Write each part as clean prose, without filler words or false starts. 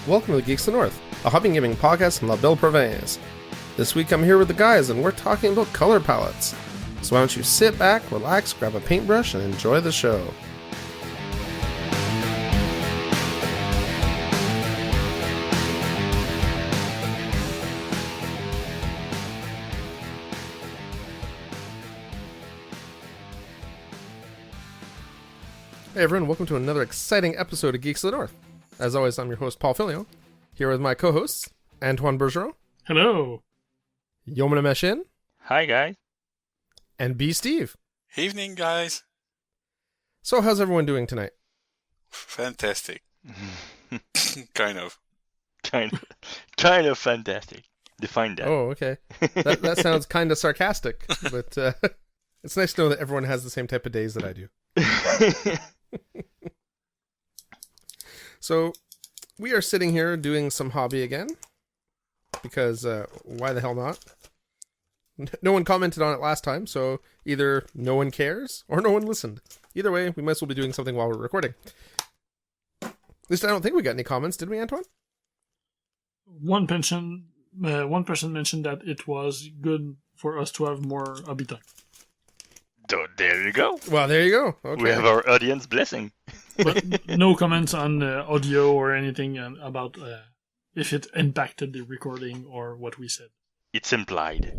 Welcome to the Geeks of the North, a hobby and gaming podcast in La Belle Province. This week I'm here with the guys and we're talking about color palettes. So why don't you sit back, relax, grab a paintbrush, and enjoy the show. Hey everyone, welcome to another exciting episode of Geeks of the North. As always, I'm your host, Paul Filio, here with my co-hosts, Antoine Bergeron. Hello. Yaum Menothjohn. Hi, guys. And B. Steve. Evening, guys. So how's everyone doing tonight? Fantastic. Kind of. Kind of fantastic. Define that. Oh, okay. That sounds kind of sarcastic, but it's nice to know that everyone has the same type of days that I do. So, we are sitting here doing some hobby again, because why the hell not? No one commented on it last time, so either no one cares or no one listened. Either way, we might as well be doing something while we're recording. At least I don't think we got any comments, did we, Antoine? One person mentioned that it was good for us to have more hobby time. So there you go. Well, there you go. Okay. We have our audience blessing. But no comments on audio or anything about if it impacted the recording or what we said. It's implied.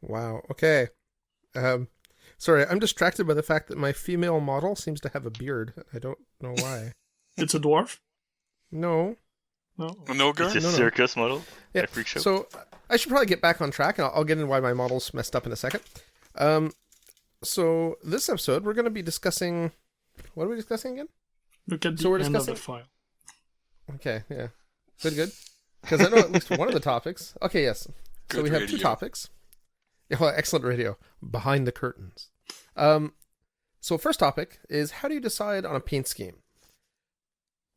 Wow, okay. Sorry, I'm distracted by the fact that my female model seems to have a beard. I don't know why. It's a dwarf? No. No girl? It's a circus model. Yeah, A freak show. so I should probably get back on track, and I'll get into why my model's messed up in a second. So this episode, we're going to be discussing... What are we discussing again? Look at So we're the end of discussing- the file. Okay, yeah. Good. Because I know at least one of the topics. Okay, yes. So Good we have two radio. topics. Yeah, well, excellent radio. Behind the curtains. So first topic is, how do you decide on a paint scheme?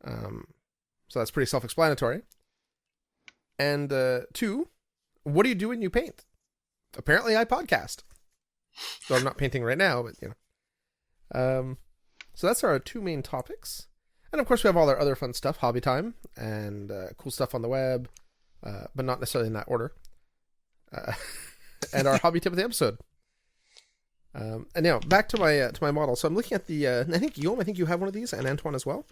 So that's pretty self-explanatory. And two, what do you do when you paint? Apparently I podcast. So I'm not painting right now, but you know. So that's our two main topics. And of course we have all our other fun stuff, hobby time, and cool stuff on the web, but not necessarily in that order. And our hobby tip of the episode. And now back to my model. So I'm looking at the I think Yaum, I think you have one of these, and Antoine as well.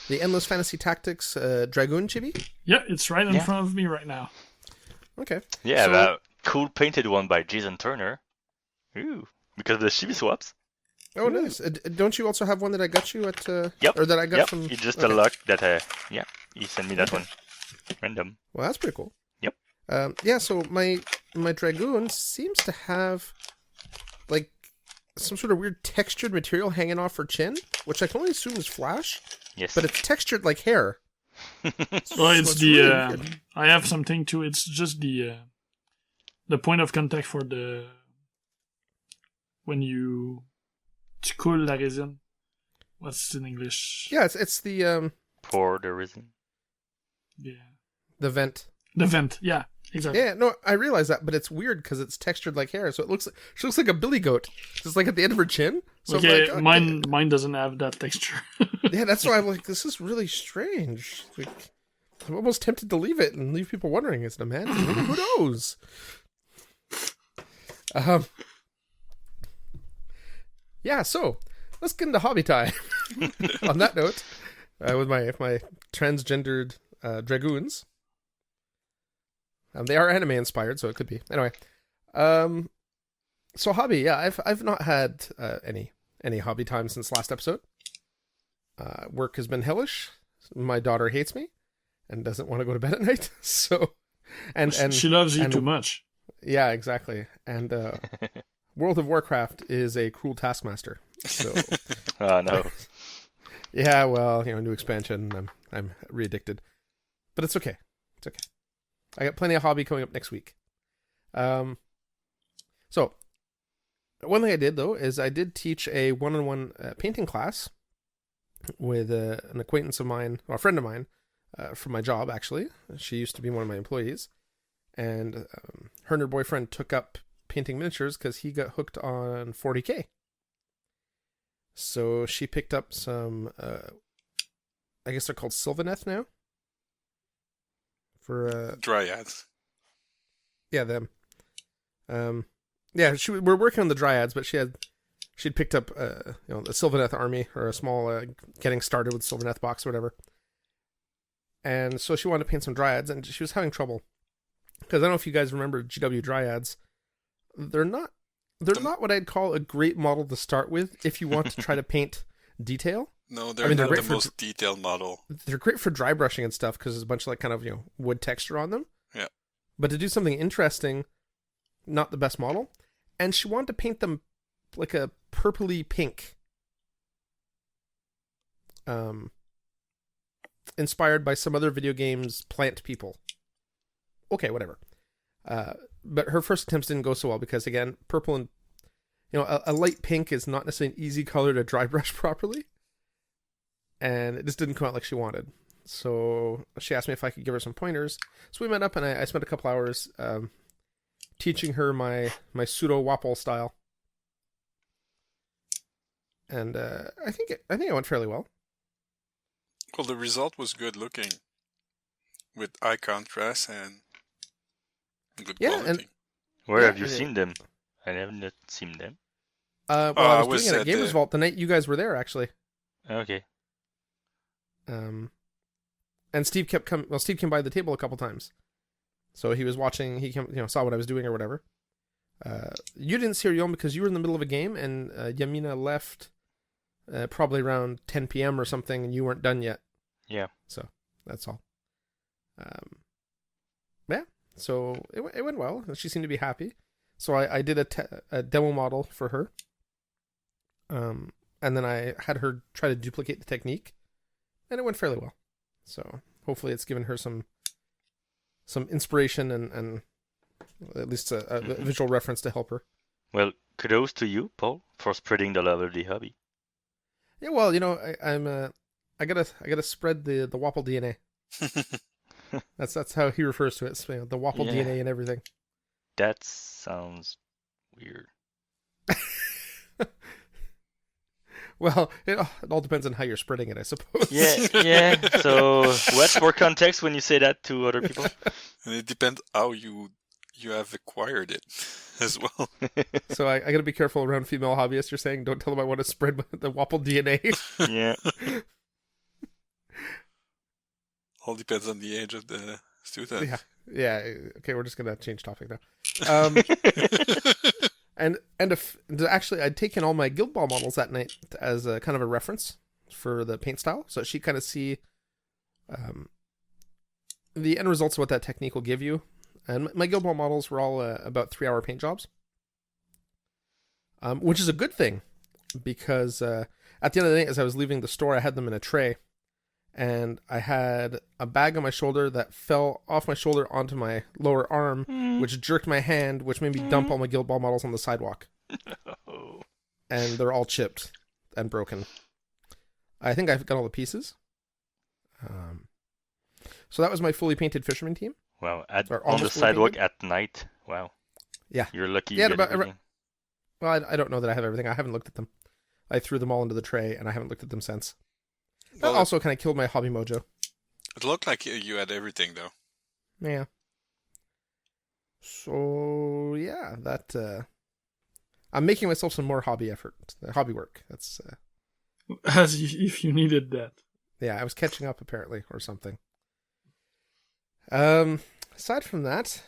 The Endless Fantasy Tactics Dragoon Chibi. Yeah, it's right in front of me right now. Okay. Yeah, So- the cool painted one by Jason Turner. Ooh, because of the chibi swaps. Oh, nice. Don't you also have one that I got you at? Yep. Or that I got Yep. from? It's just Okay. a luck that he sent me that one. Random. Well, that's pretty cool. Yep. Yeah. So my Dragoon seems to have like some sort of weird textured material hanging off her chin, which I can only assume is flash, Yes. but it's textured like hair. Well, it's it's the... really weird. I have something too. It's just the point of contact for the... When you... Tu coules la résine. What's it in English? Yeah, it's the Pour the resin. Yeah. the vent. The vent. Yeah, exactly. Yeah, no, I realize that, but it's weird because it's textured like hair, so she looks like a billy goat, just like at the end of her chin. So I'm Okay, like, mine doesn't have that texture. Yeah, that's why I'm like, this is really strange. Like, I'm almost tempted to leave it and leave people wondering, is it a man? Who knows? Yeah, so let's get into hobby time. On that note, with my transgendered dragoons, they are anime inspired, so it could be. Anyway, so hobby, yeah, I've not had any hobby time since last episode. Work has been hellish. My daughter hates me and doesn't want to go to bed at night. So, and she loves you and- too much. yeah, exactly. And World of Warcraft is a cruel taskmaster. So, Oh, no. yeah, well, new expansion. I'm re-addicted, but it's okay. It's okay. I got plenty of hobby coming up next week. So one thing I did though is I did teach a one-on-one painting class with an acquaintance of mine, or a friend of mine, from my job. Actually, she used to be one of my employees, and her and her boyfriend took up painting miniatures because he got hooked on 40K. So she picked up some, I guess they're called Sylvaneth now. For Dryads. Yeah, them. Yeah, we're working on the Dryads, but she'd picked up the Sylvaneth army, or a small getting started with Sylvaneth box or whatever. And so she wanted to paint some Dryads, and she was having trouble because I don't know if you guys remember GW Dryads. They're not what I'd call a great model to start with if you want to try to paint detail. No, they're not the most detailed model. They're great for dry brushing and stuff because there's a bunch of like kind of wood texture on them. Yeah. But to do something interesting, not the best model. And she wanted to paint them like a purpley pink. Inspired by some other video games plant people. Okay, whatever. But her first attempts didn't go so well because, again, purple and a light pink is not necessarily an easy color to dry brush properly. And it just didn't come out like she wanted. So she asked me if I could give her some pointers. So we met up and I spent a couple hours teaching her my pseudo Wapple style. And I think it went fairly well. Well, the result was good looking, with eye contrast and good quality. And where have you seen them? I haven't seen them. I was doing it at Gamers Vault the night you guys were there, actually. Okay. And Steve Steve came by the table a couple times, so he was watching. He saw what I was doing or whatever. You didn't see her, Yaum, because you were in the middle of a game, and Yamina left probably around 10 p.m. or something, and you weren't done yet. Yeah. So that's all. Yeah. So it went well. She seemed to be happy. So I did a demo model for her. And then I had her try to duplicate the technique, and it went fairly well. So hopefully it's given her some inspiration and at least a visual reference to help her. Well, kudos to you, Paul, for spreading the love of the hobby. Yeah, well, I gotta spread the Wapple DNA. That's how he refers to it. So, the Wapple DNA and everything. That sounds weird. Well, it all depends on how you're spreading it, I suppose. Yeah. So, what's more context when you say that to other people? And it depends how you have acquired it as well. So I got to be careful around female hobbyists. You're saying don't tell them I want to spread the Wapple DNA. Yeah. All depends on the age of the student. Yeah. Okay, we're just gonna change topic now. And actually, I'd taken all my Guild Ball models that night as a kind of a reference for the paint style, so she kind of see the end results of what that technique will give you. And my Guild Ball models were all about 3-hour paint jobs, which is a good thing because at the end of the night, as I was leaving the store, I had them in a tray, and I had a bag on my shoulder that fell off my shoulder onto my lower arm, which jerked my hand, which made me dump all my Guild Ball models on the sidewalk. Oh. And they're all chipped and broken. I think I've got all the pieces. So that was my fully painted fisherman team. Wow, on the sidewalk at night. Wow. Yeah. You're lucky. Yeah, well, I don't know that I have everything. I haven't looked at them. I threw them all into the tray, and I haven't looked at them since. That also kind of killed my hobby mojo. It looked like you had everything, though. Yeah. So, yeah, that... I'm making myself some more hobby work. That's... As if you needed that. Yeah, I was catching up, apparently, or something. Aside from that...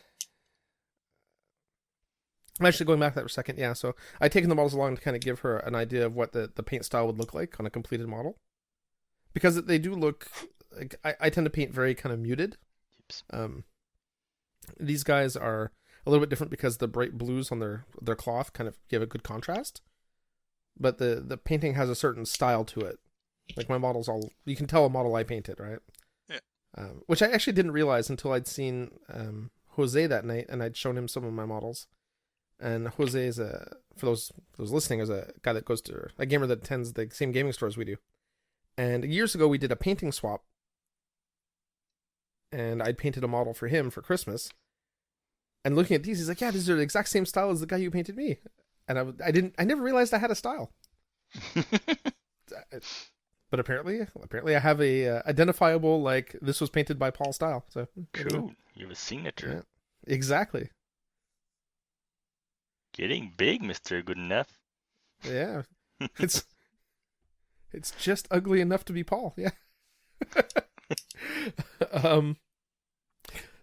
I'm actually going back to that for a second, yeah, so I'd taken the models along to kind of give her an idea of what the paint style would look like on a completed model. Because they do look... I tend to paint very kind of muted. These guys are a little bit different because the bright blues on their cloth kind of give a good contrast. But the painting has a certain style to it. Like my models you can tell a model I painted, right? Yeah. Which I actually didn't realize until I'd seen Jose that night and I'd shown him some of my models. And Jose is for those listening, is a guy that goes to a gamer that attends the same gaming stores we do. And years ago we did a painting swap. And I'd painted a model for him for Christmas. And looking at these, he's like, "Yeah, these are the exact same style as the guy you painted me." And I never realized I had a style. But apparently I have a identifiable, like, this was painted by Paul style. So Cool. You have a signature. Yeah, exactly. Getting big, Mr. Good Enough. Yeah, it's just ugly enough to be Paul. Yeah.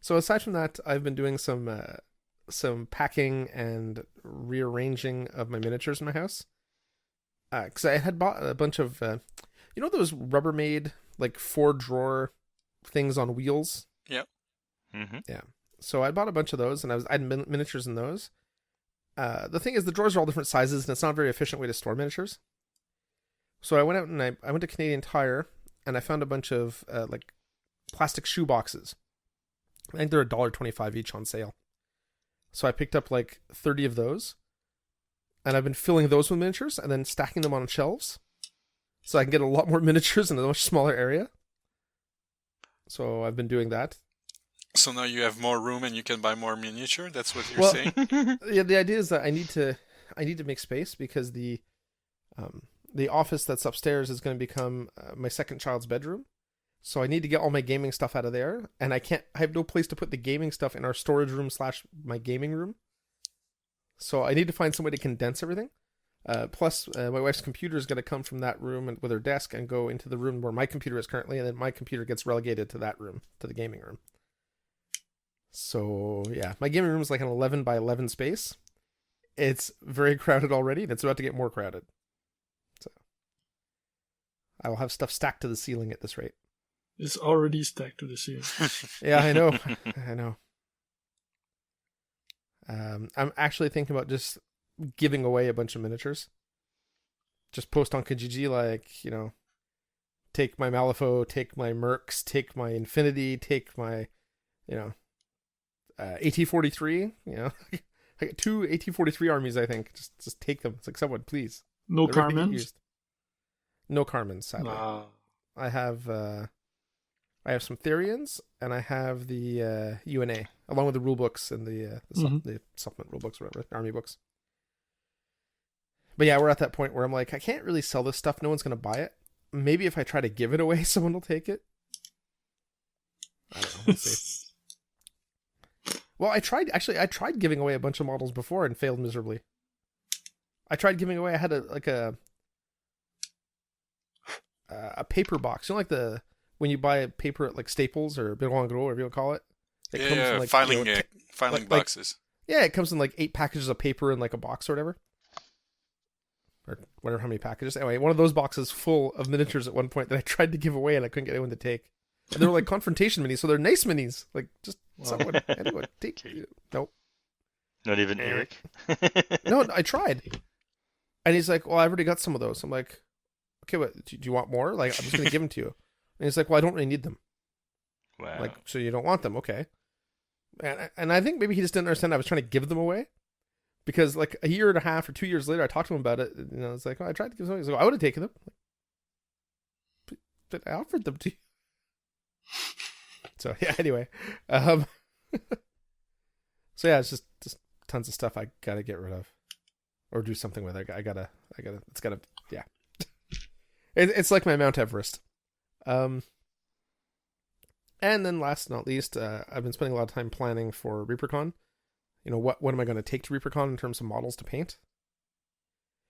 So aside from that, I've been doing some packing and rearranging of my miniatures in my house. Because I had bought a bunch of, those Rubbermaid, like 4-drawer things on wheels. Yep. Mm-hmm. Yeah. So I bought a bunch of those, and I had miniatures in those. The thing is, the drawers are all different sizes, and it's not a very efficient way to store miniatures. So I went out and I went to Canadian Tire, and I found a bunch of like plastic shoe boxes. I think they're $1.25 each on sale. So I picked up like 30 of those, and I've been filling those with miniatures and then stacking them on shelves, so I can get a lot more miniatures in a much smaller area. So I've been doing that. So now you have more room and you can buy more miniature. That's what you're saying. Yeah, the idea is that I need to make space, because the office that's upstairs is going to become my second child's bedroom. So I need to get all my gaming stuff out of there, and I have no place to put the gaming stuff in our storage room / my gaming room. So I need to find some way to condense everything. Plus, my wife's computer is going to come from that room with her desk and go into the room where my computer is currently, and then my computer gets relegated to that room, to the gaming room. So yeah, my gaming room is like an 11 by 11 space. It's very crowded already, and it's about to get more crowded. So I will have stuff stacked to the ceiling at this rate. It's already stacked to the ceiling. Yeah, I know. I know. I'm actually thinking about just giving away a bunch of miniatures. Just post on Kijiji, like, take my Malifaux, take my Mercs, take my Infinity, take my, AT-43, I got 2 AT-43 armies, I think. Just take them. It's like, someone, please. No They're ready to get Carmens? used. No Carmens, sadly. Ah. I have some Therians, and I have the UNA, along with the rule books and the supplement rule books, whatever, army books. But yeah, we're at that point where I'm like, I can't really sell this stuff. No one's going to buy it. Maybe if I try to give it away, someone will take it. I don't know. We'll see. Well, I tried giving away a bunch of models before and failed miserably. I tried giving away, I had a paper box. Like when you buy paper at like Staples or Bureau en Gros, whatever you call it. It comes in like filing boxes. It comes in like 8 packages of paper in like a box or whatever. Or whatever, how many packages. Anyway, one of those boxes full of miniatures at one point that I tried to give away and I couldn't get anyone to take. And they were like confrontation minis, so they're nice minis. Like, just someone, anyone, take. Nope. Not even Eric? No, I tried. And he's like, well, I've already got some of those. I'm like, okay, what, do you want more? Like, I'm just going to give them to you. And he's like, well, I don't really need them. Wow. Like, so you don't want them, okay. And I think maybe he just didn't understand I was trying to give them away. Because like a year and a half or 2 years later, I talked to him about it. It's like, oh, I tried to give them away. He's like, I would have taken them. But I offered them to you. So yeah, anyway. So yeah, it's just tons of stuff I gotta get rid of. Or do something with it. Yeah. It's like my Mount Everest. And then last but not least, I've been spending a lot of time planning for ReaperCon. What am I going to take to ReaperCon in terms of models to paint?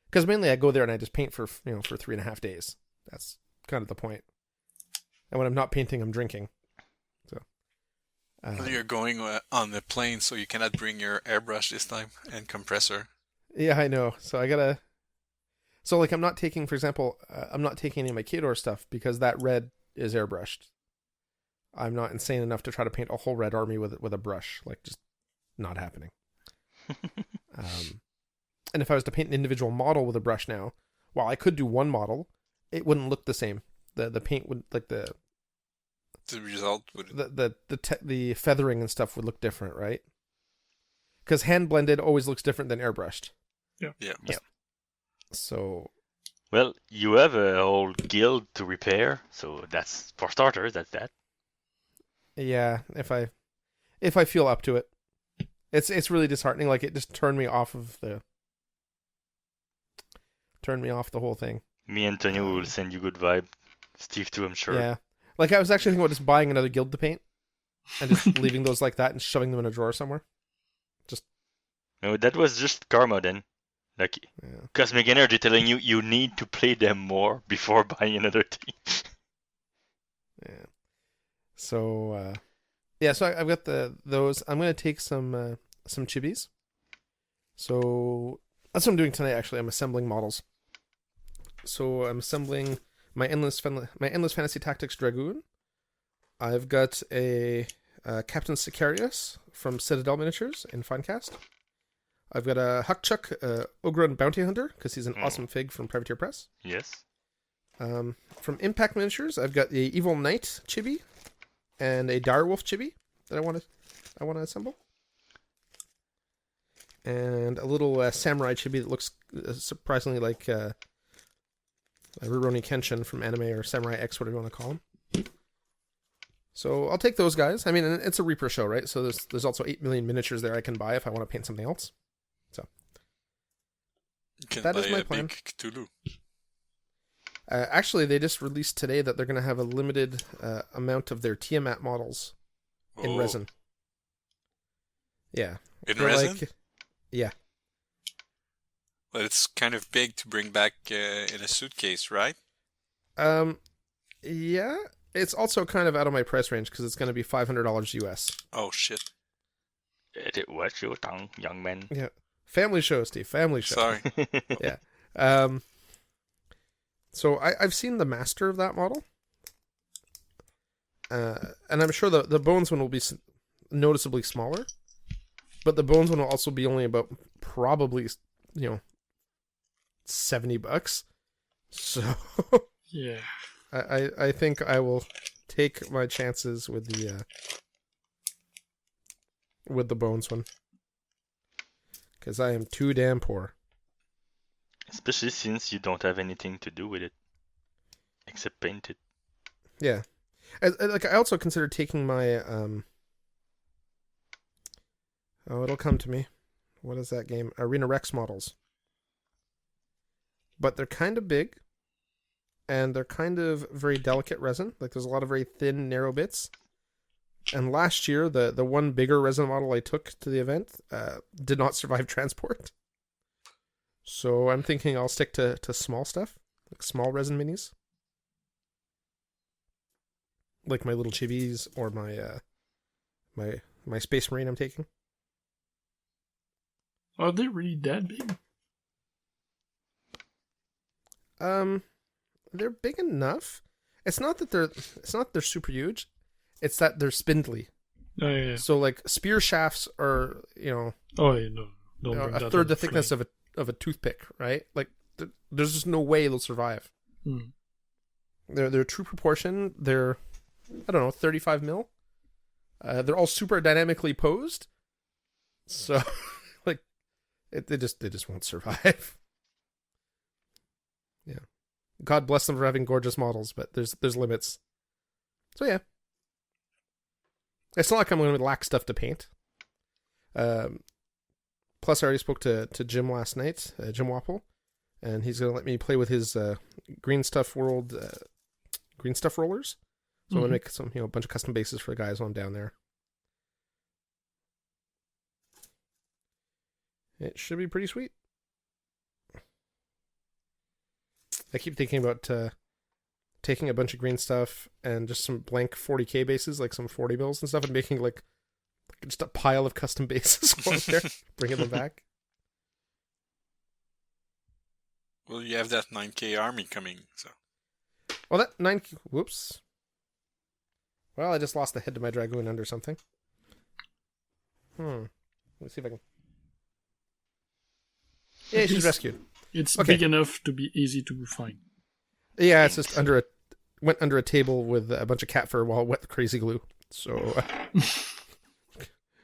Because mainly I go there and I just paint for 3.5 days. That's kind of the point. And when I'm not painting, I'm drinking. So you're going on the plane, so you cannot bring your airbrush this time and compressor. Yeah, I know. So I gotta. So like, I'm not taking, for example, I'm not taking any of my Kador stuff because that red is airbrushed. I'm not insane enough to try to paint a whole red army with a brush. Like, just not happening. And if I was to paint an individual model with a brush now, while I could do one model, it wouldn't look the same. The paint would, like, the result would, the feathering and stuff would look different, right? Because hand blended always looks different than airbrushed. Yeah. So, well, you have a whole guild to repair, so that's, for starters, that's that. Yeah, if I feel up to it. It's really disheartening. Like, it just turned me off of the turned me off the whole thing. Me and Antonio will send you good vibe. Steve too, I'm sure. Yeah. Like, I was actually thinking about just buying another guild to paint and just leaving those like that and shoving them in a drawer somewhere. No, that was just karma then. Like, cosmic energy telling you you need to play them more before buying another team. Yeah. So, so I've got those. I'm going to take some chibis. So that's what I'm doing tonight, actually. I'm assembling models. So I'm assembling my Endless Fantasy Tactics Dragoon. I've got a Captain Sicarius from Citadel Miniatures in Finecast. I've got a Huckchuck, Ogre and Bounty Hunter, because he's an awesome fig from Privateer Press. Yes. From Impact Miniatures, I've got the Evil Knight chibi and a Direwolf chibi that I want to assemble. And a little samurai chibi that looks surprisingly like Rurouni Kenshin from anime, or Samurai X, whatever you want to call him. So I'll take those guys. I mean, it's a Reaper show, right? So there's also 8 million miniatures there I can buy if I want to paint something else. So that is my plan. Big Cthulhu. Actually, they just released today that they're going to have a limited amount of their Tiamat models in resin. Yeah. In resin? Yeah. Well, it's kind of big to bring back in a suitcase, right? Yeah. It's also kind of out of my price range because it's going to be $500 US. Oh, shit. Watch your tongue, young man. Yeah. Family show, Steve. Family show. Sorry. Yeah. So I've seen the master of that model. And I'm sure the Bones one will be noticeably smaller. But the Bones one will also be only about probably, $70. So Yeah. I think I will take my chances with the Bones one. Because I am too damn poor. Especially since you don't have anything to do with it. Except paint it. Yeah. I also considered taking my... it'll come to me. What is that game? Arena Rex models. But they're kind of big. And they're kind of very delicate resin. Like, there's a lot of very thin, narrow bits. And last year, the one bigger resin model I took to the event did not survive transport. So I'm thinking I'll stick to small stuff. Like small resin minis. Like my little chibis or my Space Marine I'm taking. Are they really that big? They're big enough. It's not that they're super huge. It's that they're spindly. Oh yeah. So like spear shafts are, Oh yeah, no. Don't bring a that third on the thickness plane. of a toothpick, right? Like there's just no way they'll survive. Hmm. They're true proportion. They're 35 mil. They're all super dynamically posed. So like they just won't survive. Yeah. God bless them for having gorgeous models, but there's limits. So yeah. It's not like I'm going to lack stuff to paint. Plus, I already spoke to Jim last night, Jim Wapple, and he's going to let me play with his Green Stuff World Green Stuff rollers. So I'm going to make some, a bunch of custom bases for the guys while I'm down there. It should be pretty sweet. I keep thinking about taking a bunch of green stuff and just some blank 40k bases, like some 40 mils and stuff, and making like just a pile of custom bases out there, bringing them back. Well, you have that 9k army coming, so. Well, that 9k... Whoops. Well, I just lost the head to my Dragoon under something. Let's see if I can... Yeah, she's rescued. It's Okay. big enough to be easy to find. Yeah, it's just went under a table with a bunch of cat fur while wet with crazy glue. So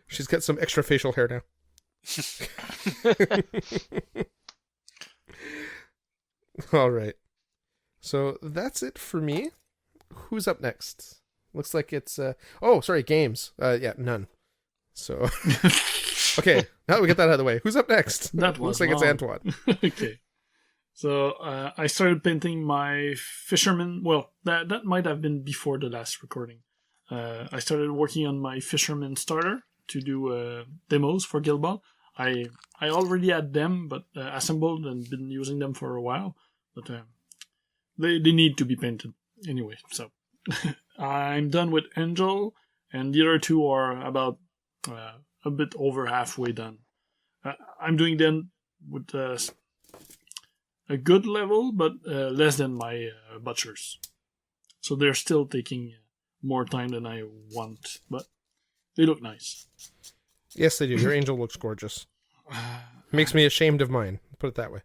she's got some extra facial hair now. All right. So that's it for me. Who's up next? Looks like it's games. Yeah, none. So okay, now that we get that out of the way, who's up next? That was Looks like it's long. Antoine. Okay. So I started painting my fisherman. Well, that might have been before the last recording. I started working on my fisherman starter to do demos for Guild Ball. I already had them, but assembled and been using them for a while. But they need to be painted anyway. So I'm done with Angel, and the other two are about a bit over halfway done. I'm doing them with a good level, but less than my butchers. So they're still taking more time than I want, but they look nice. Yes, they do. Your Angel looks gorgeous. Makes me ashamed of mine. Put it that way.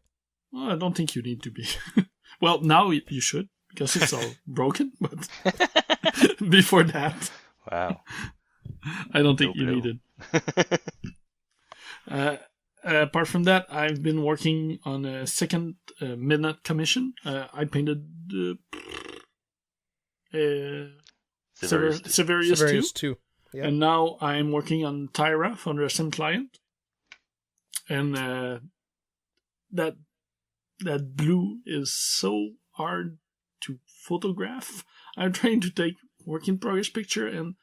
Well, I don't think you need to be. Well, now you should, because it's all broken, but before that... Wow. I don't think you needed. Apart from that, I've been working on a second midnight commission. I painted Severius 2. Yeah. And now I'm working on Thyra for the same client. And that blue is so hard to photograph. I'm trying to take work in progress picture, and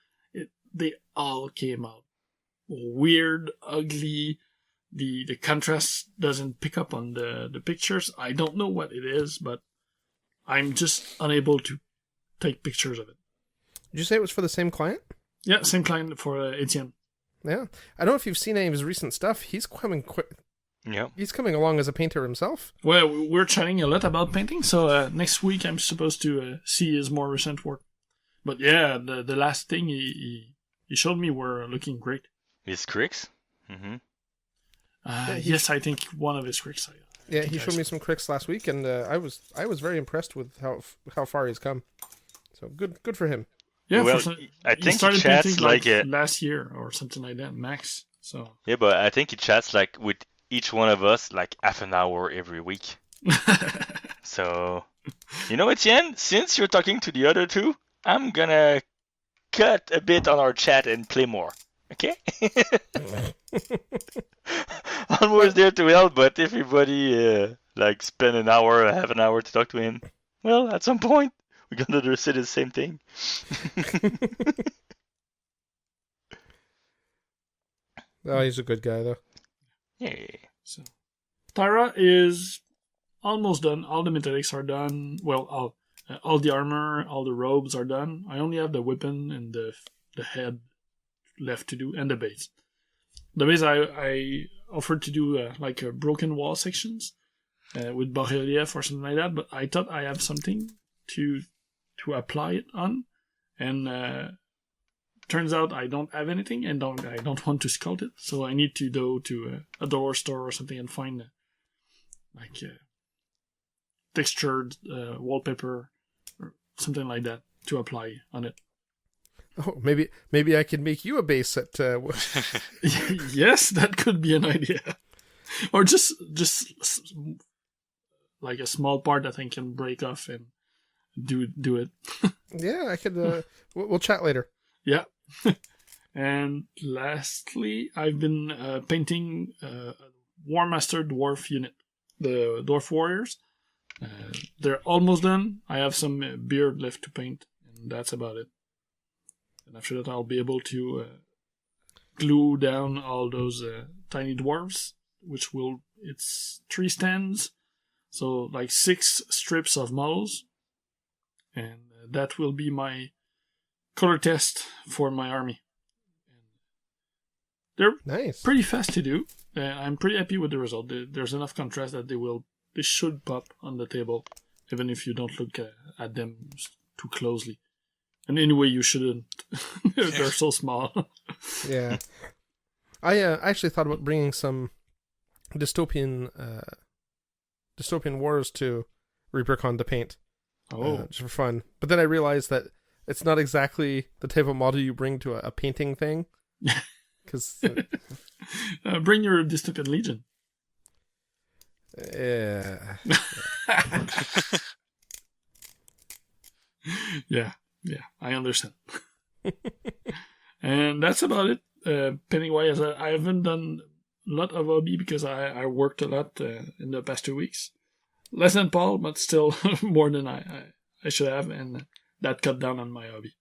they all came out weird, ugly. The contrast doesn't pick up on the pictures. I don't know what it is, but I'm just unable to take pictures of it. Did you say it was for the same client? Yeah, same client for Etienne. Yeah. I don't know if you've seen any of his recent stuff. He's coming quick. Yeah. He's coming along as a painter himself. Well, we're chatting a lot about painting, so next week I'm supposed to see his more recent work. But yeah, the last thing he showed me were looking great. His cricks? Mm-hmm. Yes, I think one of his cricks. Yeah, he showed me some cricks last week, and I was very impressed with how far he's come. So good for him. Yeah, well, I think he chats like last year or something like that, max. So yeah, but I think he chats like with each one of us like half an hour every week. So Etienne, since you're talking to the other two, I'm gonna cut a bit on our chat and play more. Okay? Almost there to help, but everybody spend an hour, half an hour to talk to him. Well, at some point, we're gonna say the same thing. Oh, he's a good guy, though. Yeah. So, Thyra is almost done. All the metallics are done. Well, all the armor, all the robes are done. I only have the weapon and the head left to do, and the base. The base I offered to do a broken wall sections with bas relief or something like that, but I thought I have something to apply it on, and turns out I don't have anything, and I don't want to sculpt it, so I need to go to a dollar store or something and find textured wallpaper or something like that to apply on it. Oh, maybe I can make you a base at. Yes, that could be an idea, or just like a small part that I can break off and do it. Yeah, I could. We'll chat later. Yeah. And lastly, I've been painting War Master Dwarf unit, the Dwarf Warriors. They're almost done. I have some beard left to paint, and that's about it. And after that, I'll be able to glue down all those tiny dwarves, it's 3 stands, so 6 strips of models, and that will be my color test for my army. They're nice, pretty fast to do. I'm pretty happy with the result. There's enough contrast that they should pop on the table, even if you don't look at them too closely. And anyway, you shouldn't. They're so small. Yeah. I actually thought about bringing some dystopian wars to ReaperCon to paint. Oh. Just for fun. But then I realized that it's not exactly the type of model you bring to a painting thing. Cause, bring your dystopian legion. Yeah. Yeah, I understand. And that's about it. Painting-wise, I haven't done a lot of hobby because I worked a lot in the past 2 weeks. less than Paul, but still more than I should have, and that cut down on my hobby.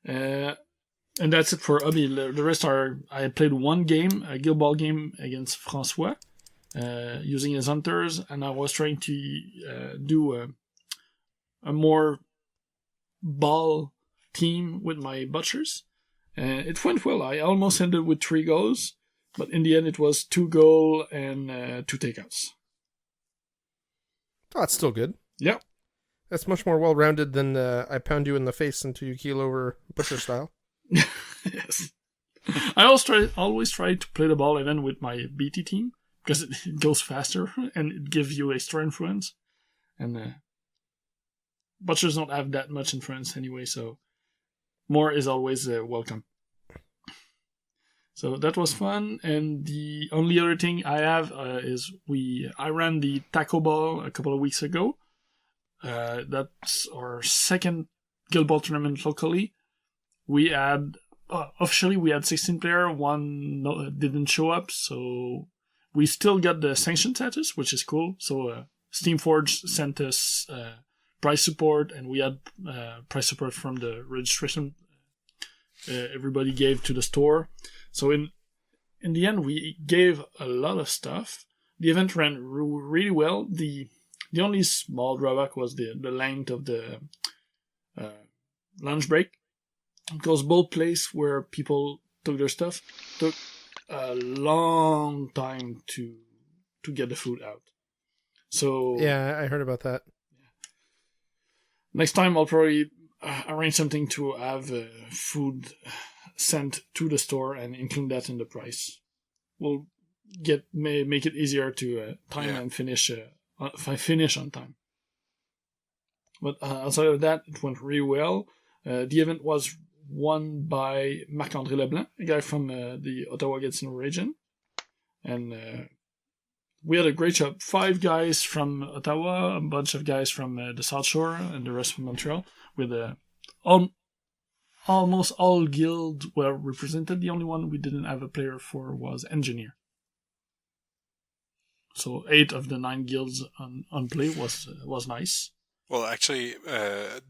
And that's it for hobby. The rest are, I played one game, a Guild Ball game against François, using his hunters, and I was trying to do a more ball team with my butchers. It went well. I almost ended with 3 goals, but in the end it was 2 goals and 2 takeouts. Oh, that's still good. Yeah. That's much more well-rounded than I pound you in the face until you keel over butcher style. Yes. I always try to play the ball even with my BT team, because it goes faster and it gives you extra influence. And butchers don't have that much influence anyway, so more is always welcome. So that was fun, and the only other thing I have is I ran the Taco Ball a couple of weeks ago. That's our second Guild Ball tournament locally. We had officially we had 16 players. One didn't show up, so we still got the sanction status, which is cool. So Steamforge sent us prize support, and we had prize support from the registration everybody gave to the store. So in the end, we gave a lot of stuff. The event ran really well. The only small drawback was the length of the lunch break, because both places where people took their stuff took a long time to get the food out. So yeah, I heard about that. Next time I'll probably arrange something to have food sent to the store and include that in the price. We'll make it easier to time and finish on time. But outside of that, it went really well. The event was won by Marc-André Leblanc, a guy from the Ottawa-Gatineau region. And we had a great job. 5 guys from Ottawa, a bunch of guys from the South Shore, and the rest from Montreal, with almost all guilds were represented. The only one we didn't have a player for was Engineer. So 8 of the 9 guilds on play was nice. Well, actually, the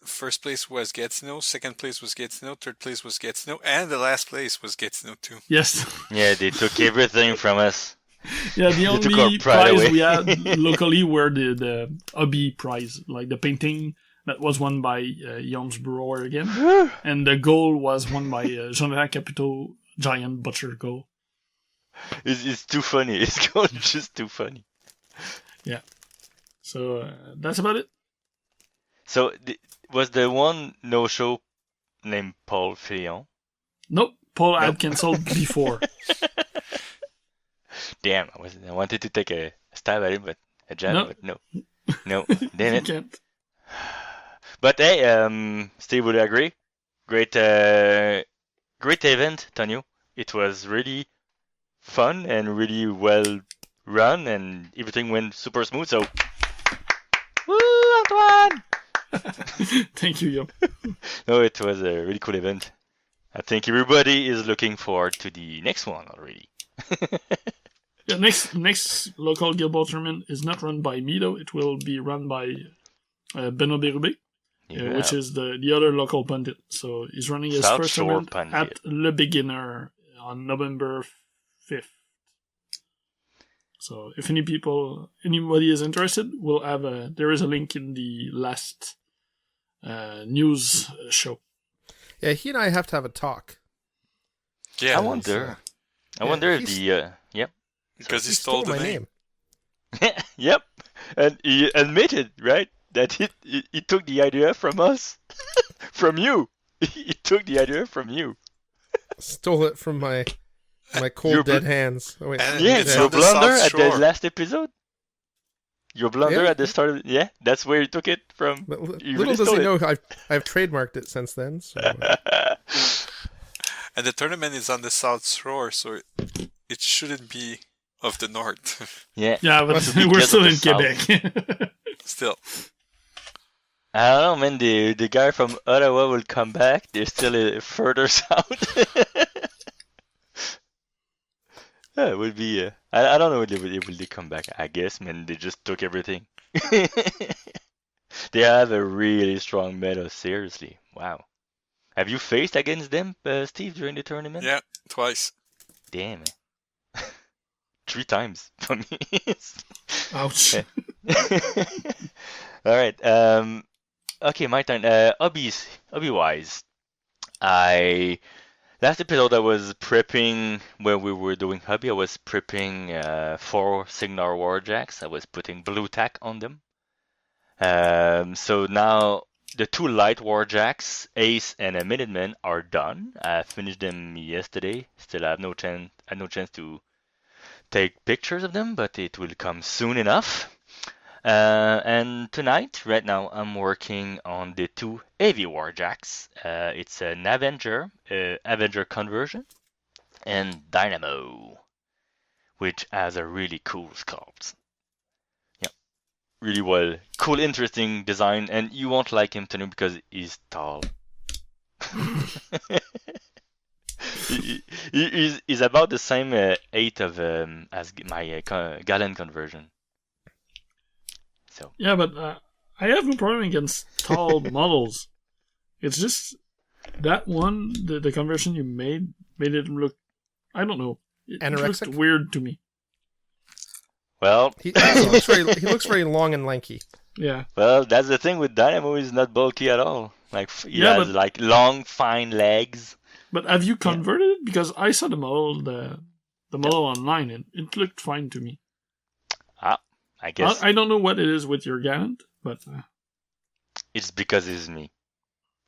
first place was Gatineau, second place was Gatineau, third place was Gatineau, and the last place was Gatineau too. Yes. Yeah, they took everything from us. Yeah, the only prize we had locally were the hobby prize, like the painting that was won by Yaum's Brewer again, and the goal was won by Jonathan Capito, Giant Butcher goal. It's too funny. It's just too funny. Yeah. So that's about it. So was the one no-show named Paul Fillon? Nope. Paul had cancelled before. Damn, I wanted to take a stab at it, but a jab, but no. No, damn it. Can't. But hey, Steve would agree. Great event, Tonio. It was really fun and really well run, and everything went super smooth. So, woo, Antoine! Thank you, Yaum. No, it was a really cool event. I think everybody is looking forward to the next one already. Yeah, next local Guild Ball tournament is not run by me though. It will be run by Benoît Bérubé, which is the other local pundit. So he's running his South first Shore tournament pundit. at Le Beginner on November 5th. So if anybody is interested, there is a link in the last news show. Yeah, he and I have to have a talk. Yeah, I wonder if the yep. Because he stole the name. Yep, and he admitted, right, that he took the idea from us, from you. He took the idea from you. Stole it from my cold dead hands. Oh, wait. Yes, your blunder at the last episode. Your blunder at the start of that's where you took it from. But little does he know, I've trademarked it since then. So. And the tournament is on the South Shore, so it shouldn't be of the North. Yeah, but we're still in Quebec. Still. I don't know, man. The guy from Ottawa will come back. They're still further south. Yeah, it would be. I don't know if they come back. I guess, man, they just took everything. They have a really strong meta. Seriously, wow. Have you faced against them, Steve, during the tournament? Yeah, twice. Damn. 3 times for me. Ouch. All right. Okay, my turn. Hobby-wise, last episode I was prepping when we were doing hobby. I was prepping 4 Cygnar warjacks. I was putting blue tack on them. So now the 2 light warjacks, Ace and a Minuteman, are done. I finished them yesterday. Still have no chance to take pictures of them, but it will come soon enough. And tonight, right now, I'm working on the 2 heavy warjacks. It's an Avenger conversion, and Dynamo, which has a really cool sculpt. Yeah, really well, cool, interesting design, and you won't like him, Tanu, because he's tall. He's about the same height of as my Galen conversion. So Yeah, but I have no problem against tall models. It's just that one, the conversion you made it look, I don't know, it Anorexic? looked weird to me. well, He looks very long and lanky. Yeah. well, that's the thing with Dynamo. He's not bulky at all. Like he Yeah, has but- like long, fine legs. But have you converted it? Because I saw the model online, and it looked fine to me. I guess I don't know what it is with your Gallant, but it's because it's me.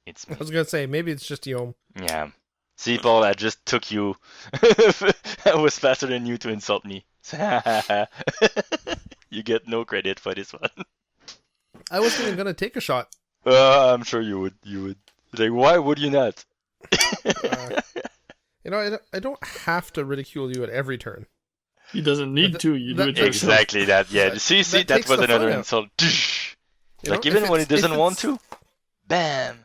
It's I me. was gonna say maybe it's just Yaum. Yeah. See, Paul, I just took you. I was faster than you to insult me. You get no credit for this one. I wasn't even gonna take a shot. I'm sure you would. You would. Like, why would you not? I don't have to ridicule you at every turn. he doesn't need to. You do it yourself. Exactly that. Yeah. See, that that takes was the another fun out. insult. You Like know, even if when it's- he doesn't if want it's- to, bam.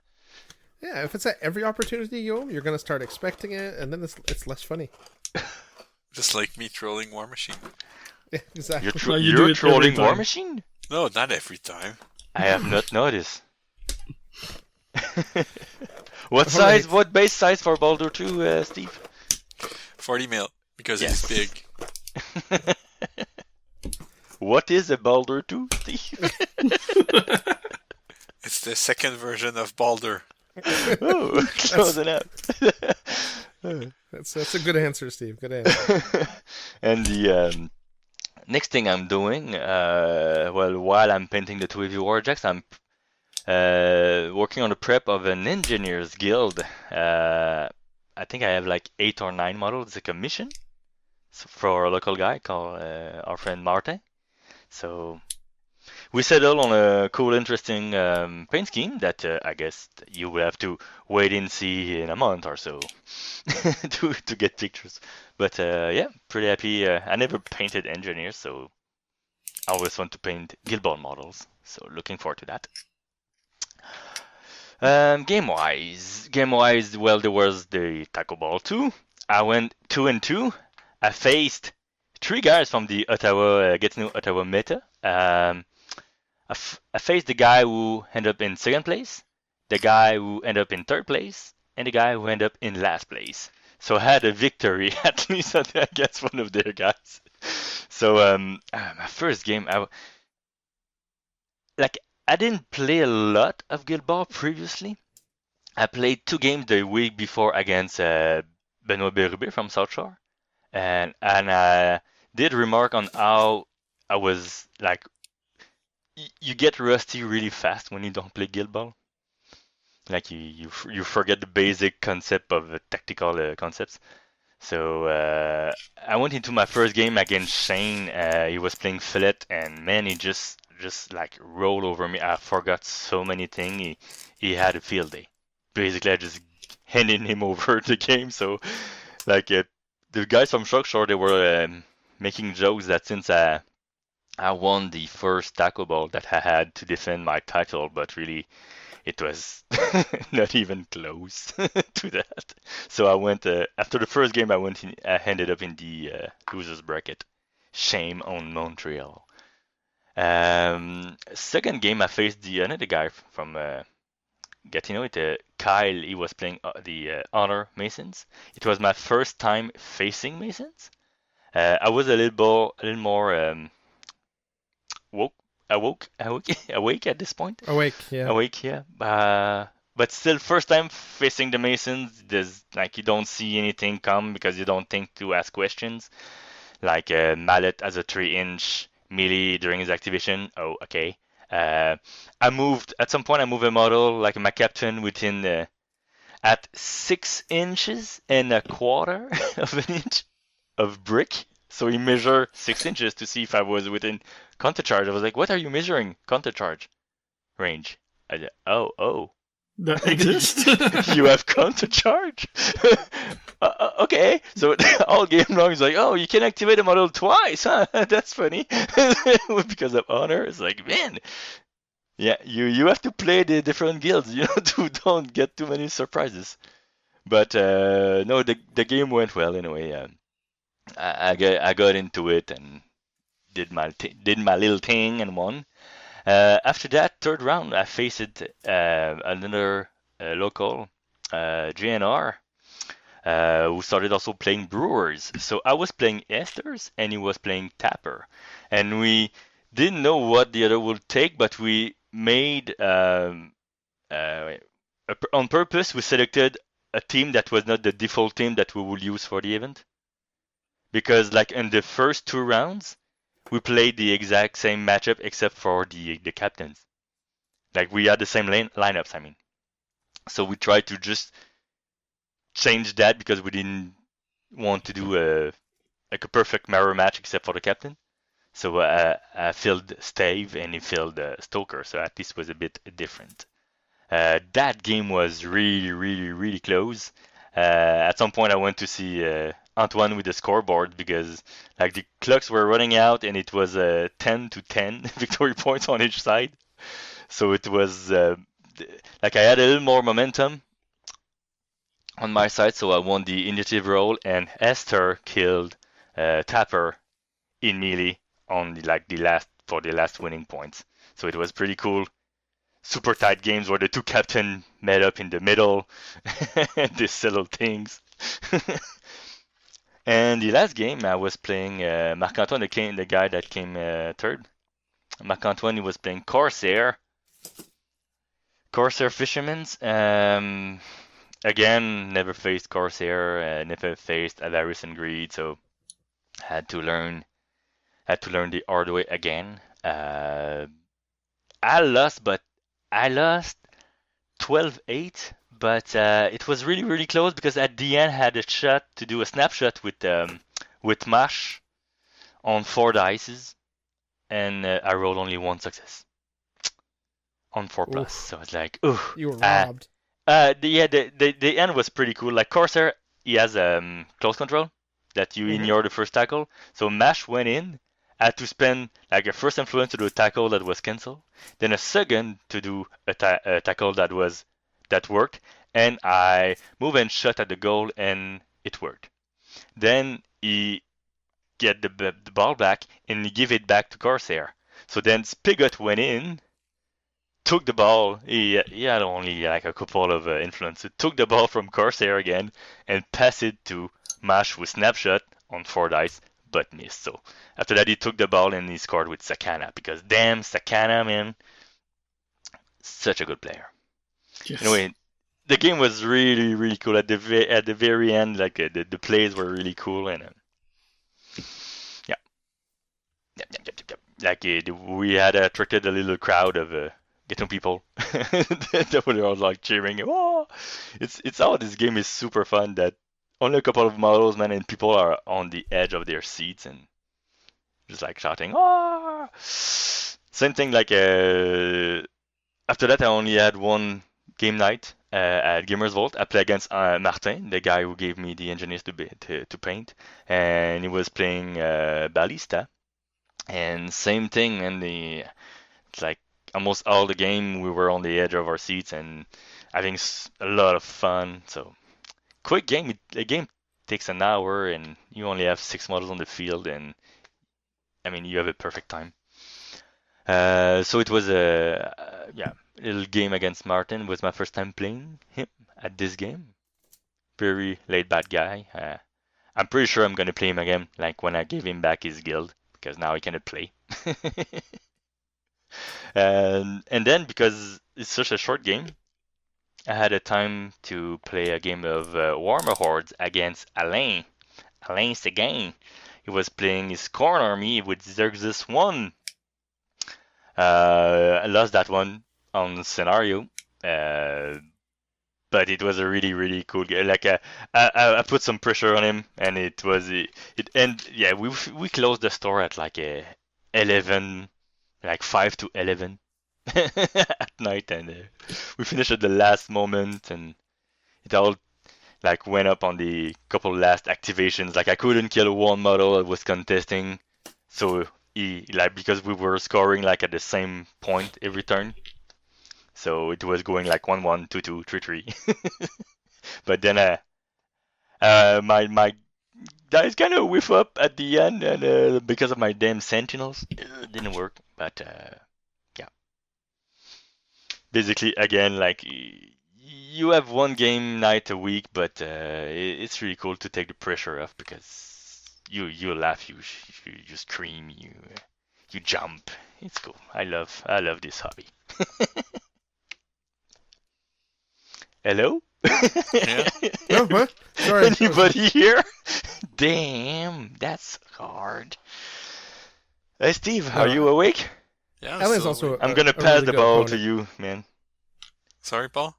Yeah, if it's at every opportunity, Yaum, you're gonna start expecting it, and then it's less funny. Just like me trolling War Machine. Yeah, exactly. You're, Well, you do you're it every trolling War time. Machine? No, not every time. I have not noticed. What All size? right. What base size for Baldur 2, Steve? 40 mil, because Yes. he's big. What is a Baldur 2, Steve? It's the second version of Baldur. Oh, close enough. That's a good answer, Steve. Good answer. And the next thing I'm doing, while I'm painting the 2 heavy warjacks, I'm working on the prep of an engineer's guild. I think I have like 8 or 9 models. It's a commission for a local guy called our friend Martin. So we settled on a cool, interesting paint scheme that I guess you will have to wait and see in a month or so to get pictures. But yeah, pretty happy. I never painted engineers, so I always want to paint Guild Ball models. So looking forward to that. Game-wise, well, there was the Taco Ball 2. I went 2-2. I faced 3 guys from the Gatineau Ottawa meta. I faced the guy who ended up in 2nd place, the guy who ended up in 3rd place, and the guy who ended up in last place. So I had a victory, at least against one of their guys. So my first game, I didn't play a lot of Guild Ball previously. I played 2 games the week before against Benoit Berube from South Shore, and I did remark on how I was like, you get rusty really fast when you don't play Guild Ball. Like you forget the basic concept of tactical concepts. So I went into my first game against Shane. He was playing Fillet, and man, he just like rolled over me. I forgot so many things. He had a field day. Basically, I just handed him over the game. So like the guys from Shock Shore, they were making jokes that since I won the first Taco Ball that I had to defend my title, but really it was not even close to that. So I went after the first game. I ended up in the losers bracket. Shame on Montreal. Second game, I faced another guy from Gatineau. Kyle. He was playing the Honor Masons. It was my first time facing Masons. I was a little more awake at this point. Awake, yeah. Awake, yeah. But still, first time facing the Masons, there's like you don't see anything come because you don't think to ask questions. Like Mallet has a 3-inch melee during his activation. Oh, okay. At some point I moved a model like my captain within at 6 inches and a quarter of an inch of brick. So he measured 6 inches to see if I was within counter charge. I was like, what are you measuring? Counter charge range. I said, oh. That exists? You have counter charge? Okay. So all game long, he's like, oh, you can activate a model twice, huh? That's funny. Because of honor. It's like, man. Yeah, you have to play the different guilds, to don't get too many surprises. But no, the game went well anyway. I got into it and did my little thing and won. After that, third round, I faced another local, GNR, who started also playing Brewers. So I was playing Esther's and he was playing Tapper. And we didn't know what the other would take, but we made, on purpose, we selected a team that was not the default team that we would use for the event. Because like in the first 2 rounds, we played the exact same matchup except for the captains. Like we had the same lineups, I mean. So we tried to just change that because we didn't want to do a perfect mirror match except for the captain. So I filled Stave and he filled Stoker, so at least it was a bit different. That game was really, really, really close. At some point I went to see Antoine with the scoreboard because like the clocks were running out and it was 10-10 victory points on each side. So it was like I had a little more momentum on my side, so I won the initiative roll and Esther killed Tapper in melee on the last winning points. So it was pretty cool. Super tight games where the 2 captains met up in the middle and they settled things. And the last game I was playing Marc-Antoine, the guy that came third. Marc-Antoine, he was playing Corsair Fishermen's. Again, never faced Corsair, never faced Avarice and Greed, so had to learn the hard way again. I lost 12-8, but it was really, really close because at the end I had a shot to do a snapshot with Mash on 4 dices, and I rolled only 1 success on 4+. Oof. So it's like, ooh, you were robbed. The end was pretty cool. Like Corsair, he has close control that you ignore the first tackle. So Mash went in, had to spend like a first influence to do a tackle that was cancelled, then a second to do a tackle that worked, and I move and shot at the goal and it worked. Then he get the ball back and he give it back to Corsair. So then Spigot went in, took the ball. He had only like a couple of influences. Took the ball from Corsair again and passed it to Mash with snapshot on 4 dice, but missed. So after that, he took the ball and he scored with Sakana because damn Sakana, man, such a good player. Yes. Anyway, the game was really, really cool. At the very end, like the plays were really cool and yeah. Like we had attracted a little crowd of getting people that were all like cheering. Oh, it's how this game is super fun. That only a couple of models, man, and people are on the edge of their seats and just like shouting. Oh, same thing. Like after that, I only had 1 game night at Gamers Vault. I played against Martin, the guy who gave me the engineers to paint, and he was playing Ballista. And same thing, and it's like almost all the game we were on the edge of our seats and having a lot of fun. So quick game. A game takes an hour and you only have 6 models on the field, and I mean you have a perfect time. So it was a little game against Martin. It was my first time playing him at this game. Very laid back guy. I'm pretty sure I'm gonna play him again, like when I gave him back his guild, because now he cannot play. And then because it's such a short game, I had a time to play a game of Warmer Hordes against Alain. Alain Seguin. He was playing his corn army with Xerxes 1. I lost that one on scenario, but it was a really, really cool game. Like I put some pressure on him, and it and yeah, we closed the store at like 11, like 5 to 11 at night, and we finished at the last moment, and it all like went up on the couple last activations. Like I couldn't kill one model I was contesting, so because we were scoring like at the same point every turn, so it was going like 1-1, 2-2, 3-3. But then my dice kind of whiff up at the end, and because of my damn sentinels, it didn't work. But yeah, basically again, like you have one game night a week, but it's really cool to take the pressure off, because you laugh, you scream, you jump. It's cool. I love this hobby. Hello? Yeah. Oh, what? Sorry. Anybody here? Damn, that's hard. Hey Steve, are you awake? Yeah. Elaine's so also. I'm gonna pass really the good ball opponent. to you, man. Sorry, Paul.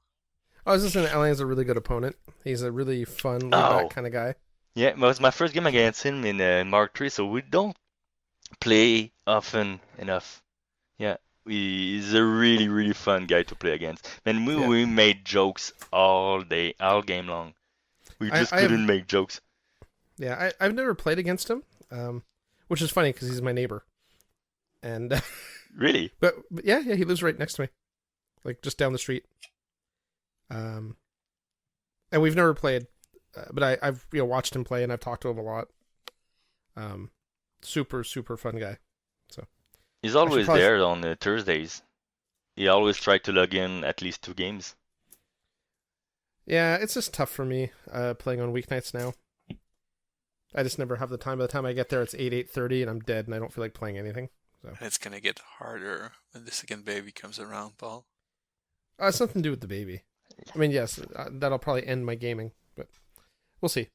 I was just saying, Elaine's a really good opponent. He's a really fun, laid-back kind of guy. Yeah, it was my first game against him in Mark 3, so we don't play often enough. Yeah, he's a really, really fun guy to play against. And we made jokes all day, all game long. We just couldn't make jokes. Yeah, I've never played against him, which is funny because he's my neighbor. And Really? but yeah, he lives right next to me, like just down the street. And we've never played, but I've watched him play and I've talked to him a lot. Super, super fun guy. So he's always there on Thursdays. He always tried to log in at least 2 games. Yeah, it's just tough for me playing on weeknights now. I just never have the time. By the time I get there, it's 8:30, and I'm dead, and I don't feel like playing anything. So It's gonna get harder when the second baby comes around, Paul. it's nothing to do with the baby. I mean, yes, that'll probably end my gaming, but we'll see.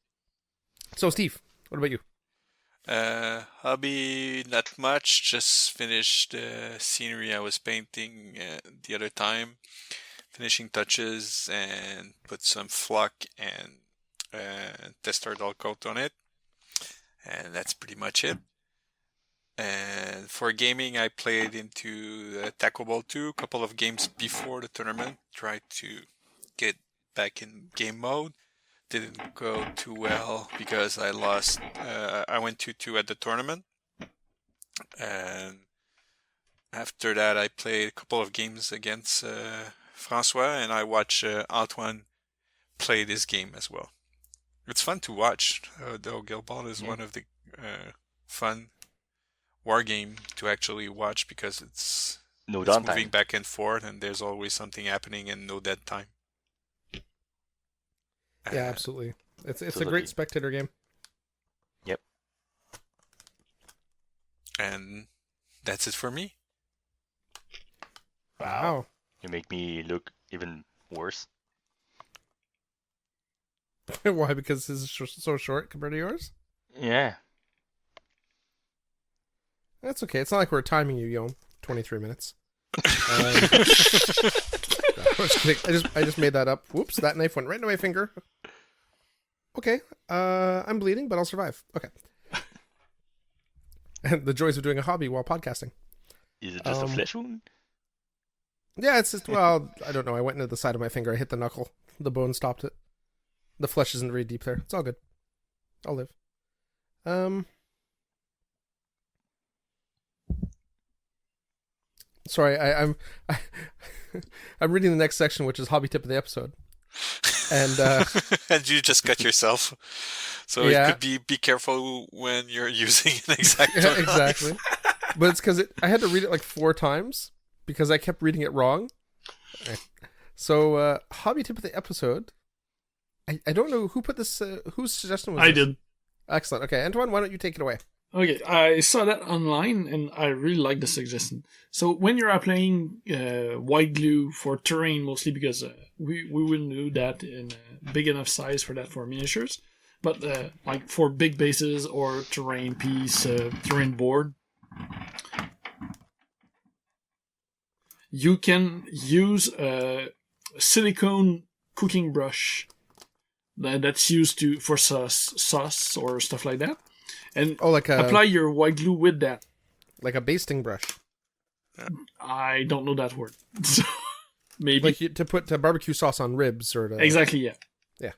So, Steve, what about you? Hobby, not much. Just finished the scenery I was painting the other time. Finishing touches and put some flock and tester doll coat on it. And that's pretty much it. And for gaming, I played into Taco Ball 2 a couple of games before the tournament. Tried to get back in game mode. Didn't go too well because I lost. I went 2-2 at the tournament. And after that, I played a couple of games against Francois, and I watched Antoine play this game as well. It's fun to watch, though. Guild Ball is one of the fun war game to actually watch because it's moving back and forth, and there's always something happening and no dead time. Yeah, absolutely. It's a great spectator game. Yep. And that's it for me. Wow. You make me look even worse. Why? Because this is so short compared to yours? Yeah. That's okay. It's not like we're timing you, Yaum. 23 minutes. I just made that up. Whoops, that knife went right into my finger. Okay, I'm bleeding, but I'll survive. Okay. And the joys of doing a hobby while podcasting. Is it just a flesh wound? Yeah, it's just, well, I don't know. I went into the side of my finger. I hit the knuckle. The bone stopped it. The flesh isn't very deep there. It's all good. I'll live. Sorry, I'm reading the next section, which is hobby tip of the episode. And and you just cut yourself. So Yeah. it could be careful when you're using an exacto. yeah, exactly. But it's because I had to read it like 4 times because I kept reading it wrong. So hobby tip of the episode. I don't know who put this. Whose suggestion was I this? did. Excellent. Okay, Antoine, why don't you take it away? Okay, I saw that online and I really like the suggestion. So when you're applying white glue for terrain, mostly because we wouldn't do that in a big enough size for that for miniatures, but like for big bases or terrain piece, terrain board, you can use a silicone cooking brush that's used for sauce or stuff like that. And like apply your white glue with that. a basting brush, I don't know that word. So maybe. like to put barbecue sauce on ribs or to Exactly, yeah. Yeah.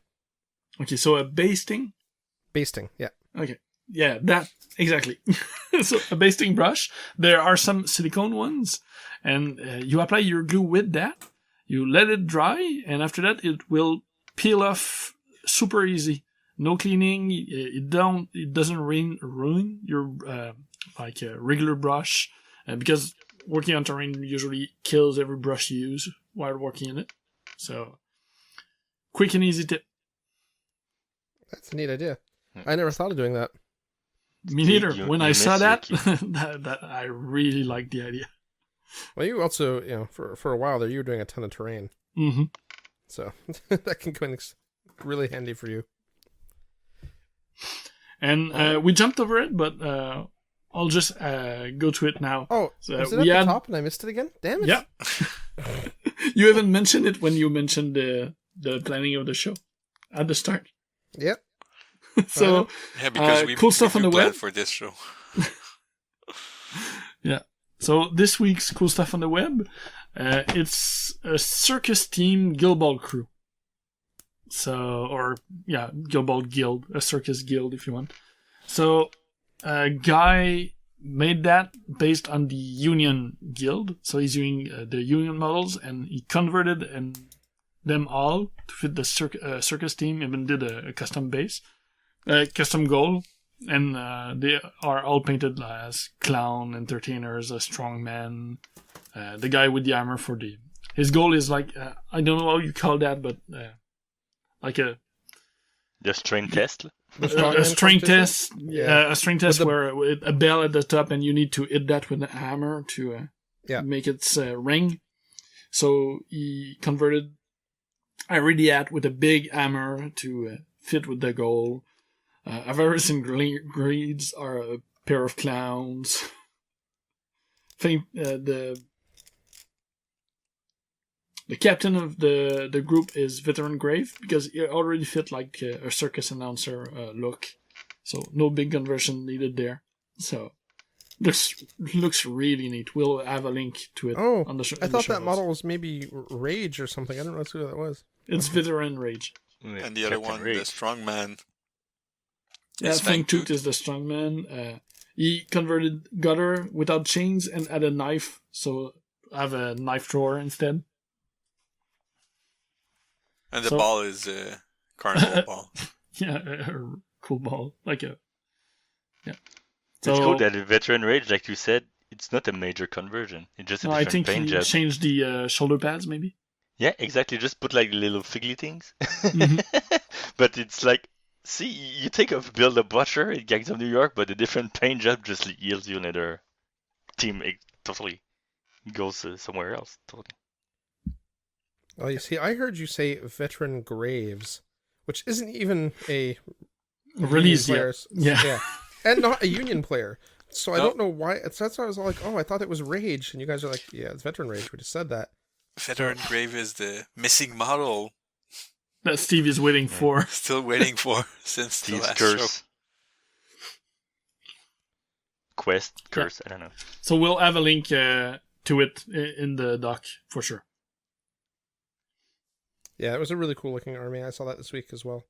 Okay, so a basting. basting. Yeah. Okay. Yeah, that. Exactly. So a basting brush. There are some silicone ones. And you apply your glue with that. You let it dry. And after that, it will peel off super easy. No cleaning. It doesn't ruin your regular brush, because working on terrain usually kills every brush you use while working in it. So quick and easy tip. That's a neat idea. I never thought of doing that. Me neither. When I saw that, miss that I really liked the idea. Well, you also, for a while there, you were doing a ton of terrain, Mm-hmm. so that can come in really handy for you. And we jumped over it, but I'll just go to it now. Oh, So, was it at the top and I missed it again? Damn it! Yeah. You haven't mentioned it when you mentioned the planning of the show at the start. Yep. So Yeah, because cool stuff on the planned web for this show. Yeah. So this week's cool stuff on the web, it's a circus team Guild Ball crew. Guild Ball guild, a circus guild if you want. So a guy made that based on the Union Guild. So he's using the Union models and he converted them all to fit the circus team, even did a custom base, custom goal. And they are all painted as clown, entertainers, a strongman, the guy with the hammer his goal is like, I don't know how you call that, but like a strength test. a strength test, Yeah. a strength test where with a bell at the top and you need to hit that with a hammer to make its ring. So he converted Iridiat with a big hammer to fit with the goal. Avarice and Greeds are a pair of clowns. The captain of the group is Veteran Grave, because it already fit like a circus announcer look. So no big conversion needed there. So looks really neat. We'll have a link to it on the show. I thought that model was maybe Rage or something. I don't know who that was. It's Veteran Rage. Yeah, And the other Captain one, Ray. the strongman. Yeah, is Fang Fangtooth. Tooth is the strongman. He converted Gutter without chains and add a knife, so have a knife drawer instead. And the ball is a carnival ball. Yeah, a cool ball. Yeah. It's cool that in Veteran Rage, like you said, it's not a major conversion. It's just a I different think paint he job. changed the shoulder pads, maybe. Yeah, exactly. Just put like little figgly things. Mhm. But it's like, see, you take a build a butcher in Gangs of New York, but a different paint job just yields you another team. It totally goes somewhere else. Totally. Oh, you see, I heard you say Veteran Graves, which isn't even a Release Union yet. player. Yeah. And not a Union player. So I No. don't know why. That's why I was like, I thought it was Rage. And you guys are like, yeah, it's Veteran Rage. We just said that. Veteran Grave is the missing model. That Steve is waiting for. Still waiting for since the Steve's last show. curse. Quest, curse, I don't know. So we'll have a link to it in the doc for sure. Yeah, it was a really cool looking army. I saw that this week as well.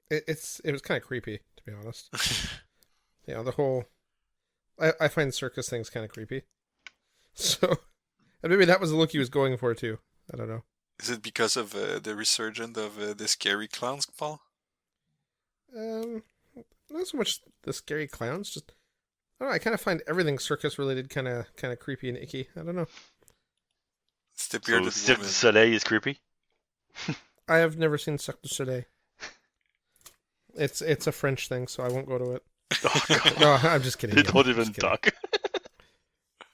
It was kind of creepy, to be honest. The whole I find circus things kind of creepy. So, and maybe that was the look he was going for too. I don't know. Is it because of the resurgence of the scary clowns, Paul? Not so much the scary clowns. Just I don't know. I kind of find everything circus related kind of creepy and icky. I don't know. It's the So bearded Cirque du woman. Soleil is creepy. I have never seen Cirque du Soleil. It's a French thing, so I won't go to it. Oh, God. No, I'm just kidding. They I'm don't just even kidding. talk.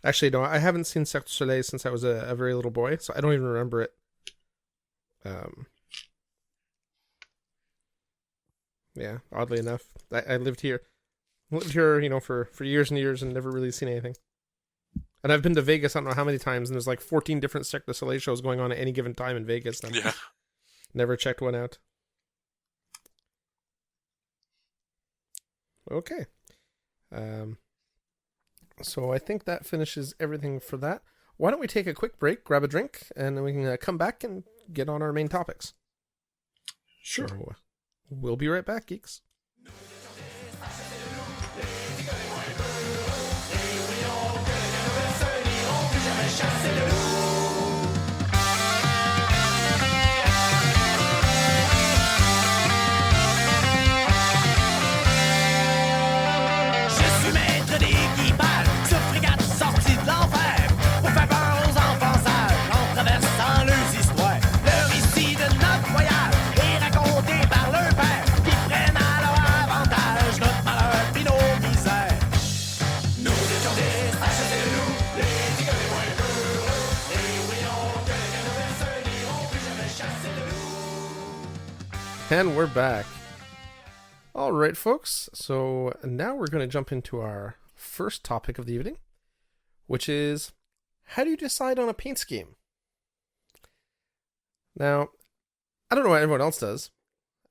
Actually, no, I haven't seen Cirque du Soleil since I was a very little boy, so I don't even remember it. Yeah, oddly enough, I lived here, for years and years and never really seen anything. And I've been to Vegas, I don't know how many times, and there's like 14 different Cirque du Soleil shows going on at any given time in Vegas. And Yeah. never checked one out. Okay. So I think that finishes everything for that. Why don't we take a quick break, grab a drink, and then we can come back and get on our main topics. Sure. So, we'll be right back, geeks. And we're back. All right, folks. So now we're going to jump into our first topic of the evening, which is how do you decide on a paint scheme? Now, I don't know what everyone else does,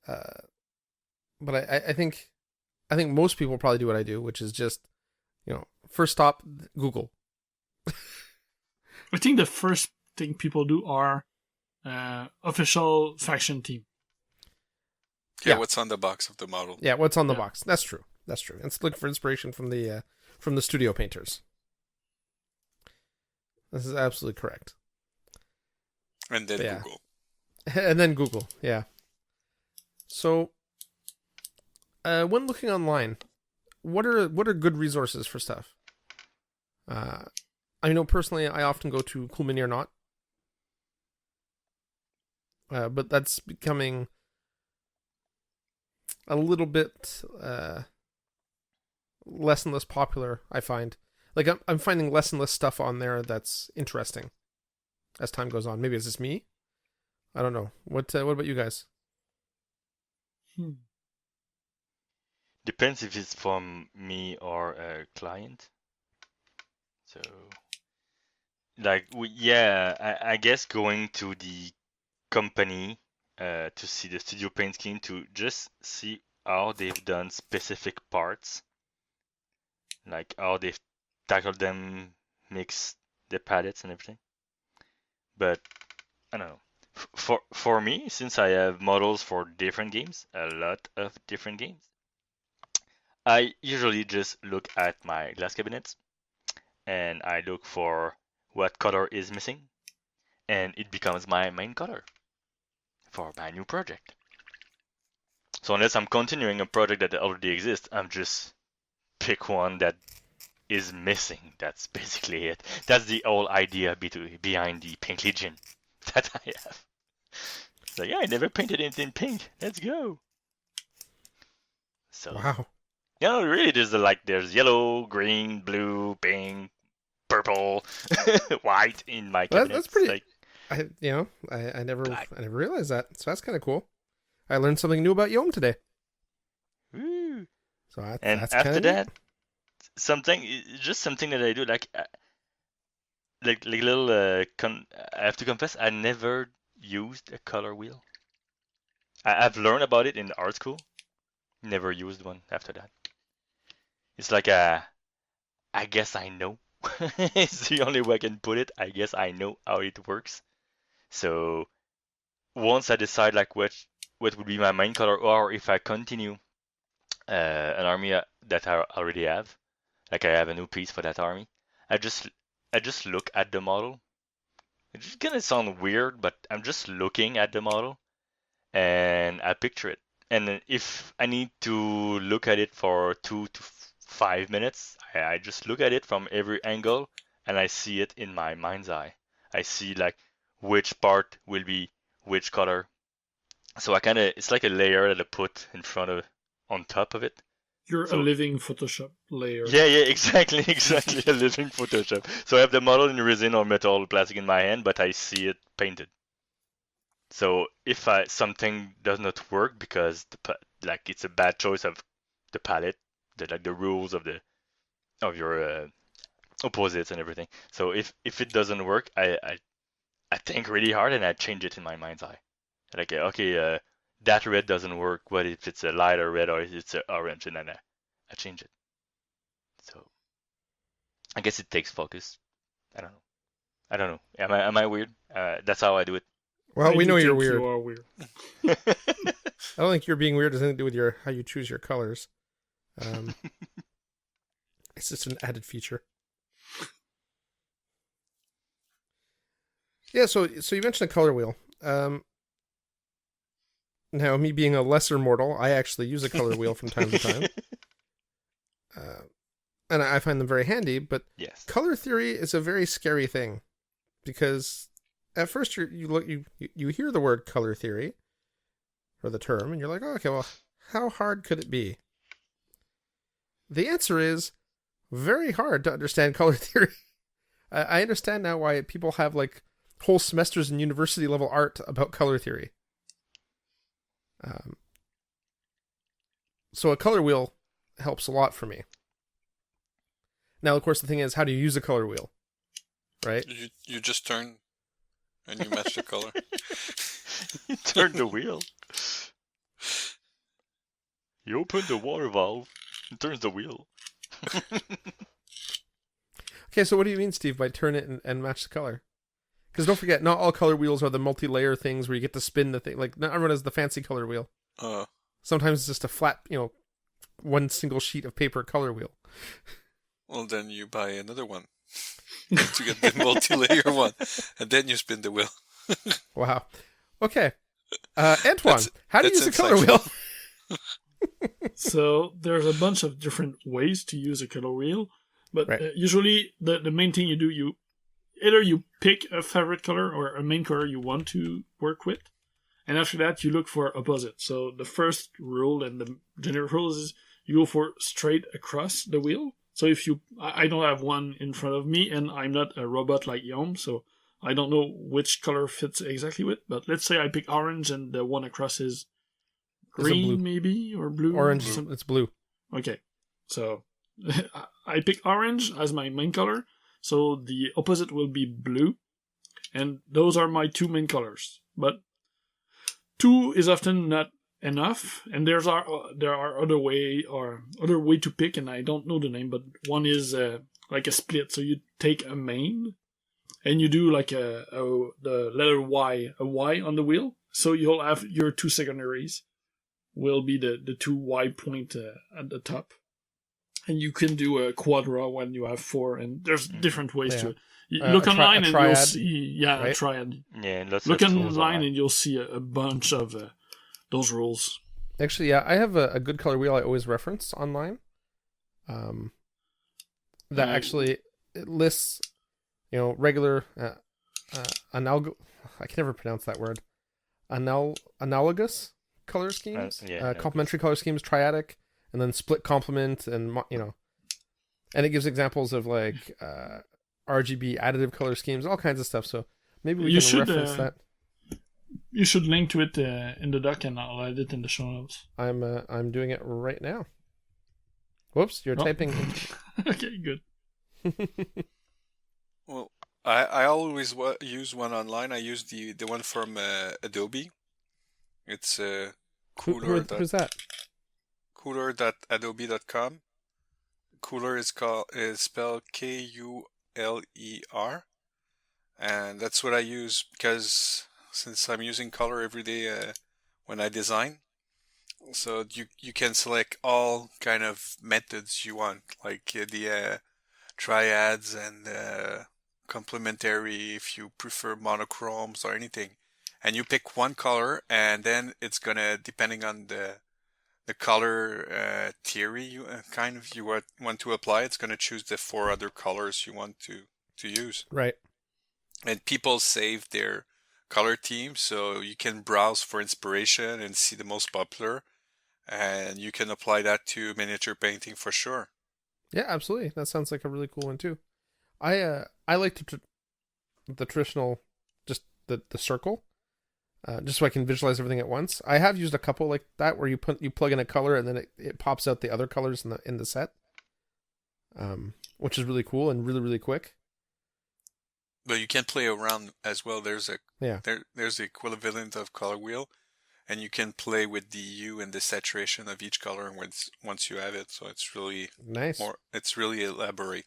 but I think most people probably do what I do, which is just, first stop, Google. I think the first thing people do are official faction team. Yeah, what's on the box of the model? Yeah, what's on the box? That's true. And look for inspiration from the studio painters. This is absolutely correct. And then Google. And then Google, yeah. So, when looking online, what are good resources for stuff? I know personally, I often go to Cool Mini or Not, but that's becoming a little bit less and less popular, I find. Like, I'm finding less and less stuff on there that's interesting as time goes on. Maybe it's just me? I don't know. What about you guys? Depends if it's from me or a client. So, like, I guess going to the company to see the studio paint scheme, to just see how they've done specific parts, like how they've tackled them, mixed the palettes and everything. But I don't know. For me, since I have models for different games, a lot of different games, I usually just look at my glass cabinets and I look for what color is missing, and it becomes my main color for my new project. So unless I'm continuing a project that already exists, I'm just pick one that is missing. That's basically it. That's the whole idea behind the Paint Legion that I have. It's like, I never painted anything pink. Let's go. So, Wow. Really, there's yellow, green, blue, pink, purple, white in my cabinet. That's pretty. I never realized that. So that's kind of cool. I learned something new about Yaum today. Woo. So and that's after that, neat. something that I do, like little. I have to confess, I never used a color wheel. I've learned about it in art school. Never used one after that. It's like I guess I know. It's the only way I can put it. I guess I know how it works. So once I decide like what would be my main color, or if I continue an army that I already have, like I have a new piece for that army, I just look at the model. It's gonna sound weird, but I'm just looking at the model and I picture it. And then if I need to look at it for 2 to 5 minutes, I just look at it from every angle and I see it in my mind's eye. I see like which part will be which color. So it's like a layer that I put on top of it. You're a living Photoshop layer. Yeah, exactly, a living Photoshop. So I have the model in resin or metal, plastic in my hand, but I see it painted. So if something does not work because it's a bad choice of the palette, the rules of your opposites and everything. So if it doesn't work, I think really hard and I change it in my mind's eye. Like okay, that red doesn't work. What if it's a lighter red or if it's an orange? And then I change it. So I guess it takes focus. I don't know. Am I weird? That's how I do it. Well, we know you're weird. You are weird. I don't think you're being weird has anything to do with how you choose your colors. It's just an added feature. Yeah, so you mentioned a color wheel. Now, me being a lesser mortal, I actually use a color wheel from time to time. And I find them very handy, but yes. Color theory is a very scary thing. Because at first you hear the word color theory, or the term, and you're like, oh, okay, well, how hard could it be? The answer is very hard to understand color theory. I understand now why people have like whole semesters in university level art about color theory. So a color wheel helps a lot for me. Now, of course, the thing is, how do you use a color wheel? Right? You just turn and you match the color. You turn the wheel. You open the water valve and turns the wheel. Okay, so what do you mean, Steve, by turn it and match the color? Because don't forget, not all color wheels are the multi-layer things where you get to spin the thing. Like, not everyone has the fancy color wheel. Sometimes it's just a flat, one single sheet of paper color wheel. Well, then you buy another one to get the multi-layer one, and then you spin the wheel. Wow. Okay. Antoine, how do you use a color wheel? So there's a bunch of different ways to use a color wheel, but usually the main thing you do, either you pick a favorite color or a main color you want to work with, and after that you look for opposite. So the first rule and the general rules is you go for straight across the wheel. So if I don't have one in front of me, and I'm not a robot like Yaum, so I don't know which color fits exactly with, but let's say I pick orange and the one across is green maybe, or blue? Orange, it's blue. Okay, so I pick orange as my main color, so the opposite will be blue, and those are my two main colors. But 2 is often not enough, and there are other way to pick, and I don't know the name, but one is like a split. So you take a main, and you do like the letter Y, a Y on the wheel. So you'll have your two secondaries will be the two Y point at the top, and you can do a quadra when you have 4, and there's different ways to it. Look online and you'll see, right? A triad. Yeah, look online and you'll see a bunch of those rules. Actually, yeah, I have a good color wheel I always reference online. That actually it lists, regular I can never pronounce that word. Analogous color schemes, complementary color schemes, triadic, and then split complement, and and it gives examples of like RGB additive color schemes, all kinds of stuff. So maybe we can reference that. You should link to it in the doc, and I'll add it in the show notes. I'm doing it right now. Whoops, you're typing. Okay, good. Well, I always use one online. I use the one from Adobe. It's Cooler. Who's that? Cooler.adobe.com. Cooler is spelled Kuler, and that's what I use because since I'm using color every day when I design, So you can select all kind of methods you want, like the triads and complementary if you prefer monochromes or anything. And you pick one color, and then it's gonna, depending on the color theory you want to apply, it's gonna choose the 4 other colors you want to use. Right. And people save their color team, so you can browse for inspiration and see the most popular, and you can apply that to miniature painting for sure. Yeah, absolutely. That sounds like a really cool one too. I like the traditional, just the circle, just so I can visualize everything at once. I have used a couple like that where you plug in a color and then it pops out the other colors in the set, which is really cool and really really quick. But you can play around as well. There's Yeah. There's the equivalent of color wheel, and you can play with the hue and the saturation of each color once you have it. So it's really Nice. It's really elaborate.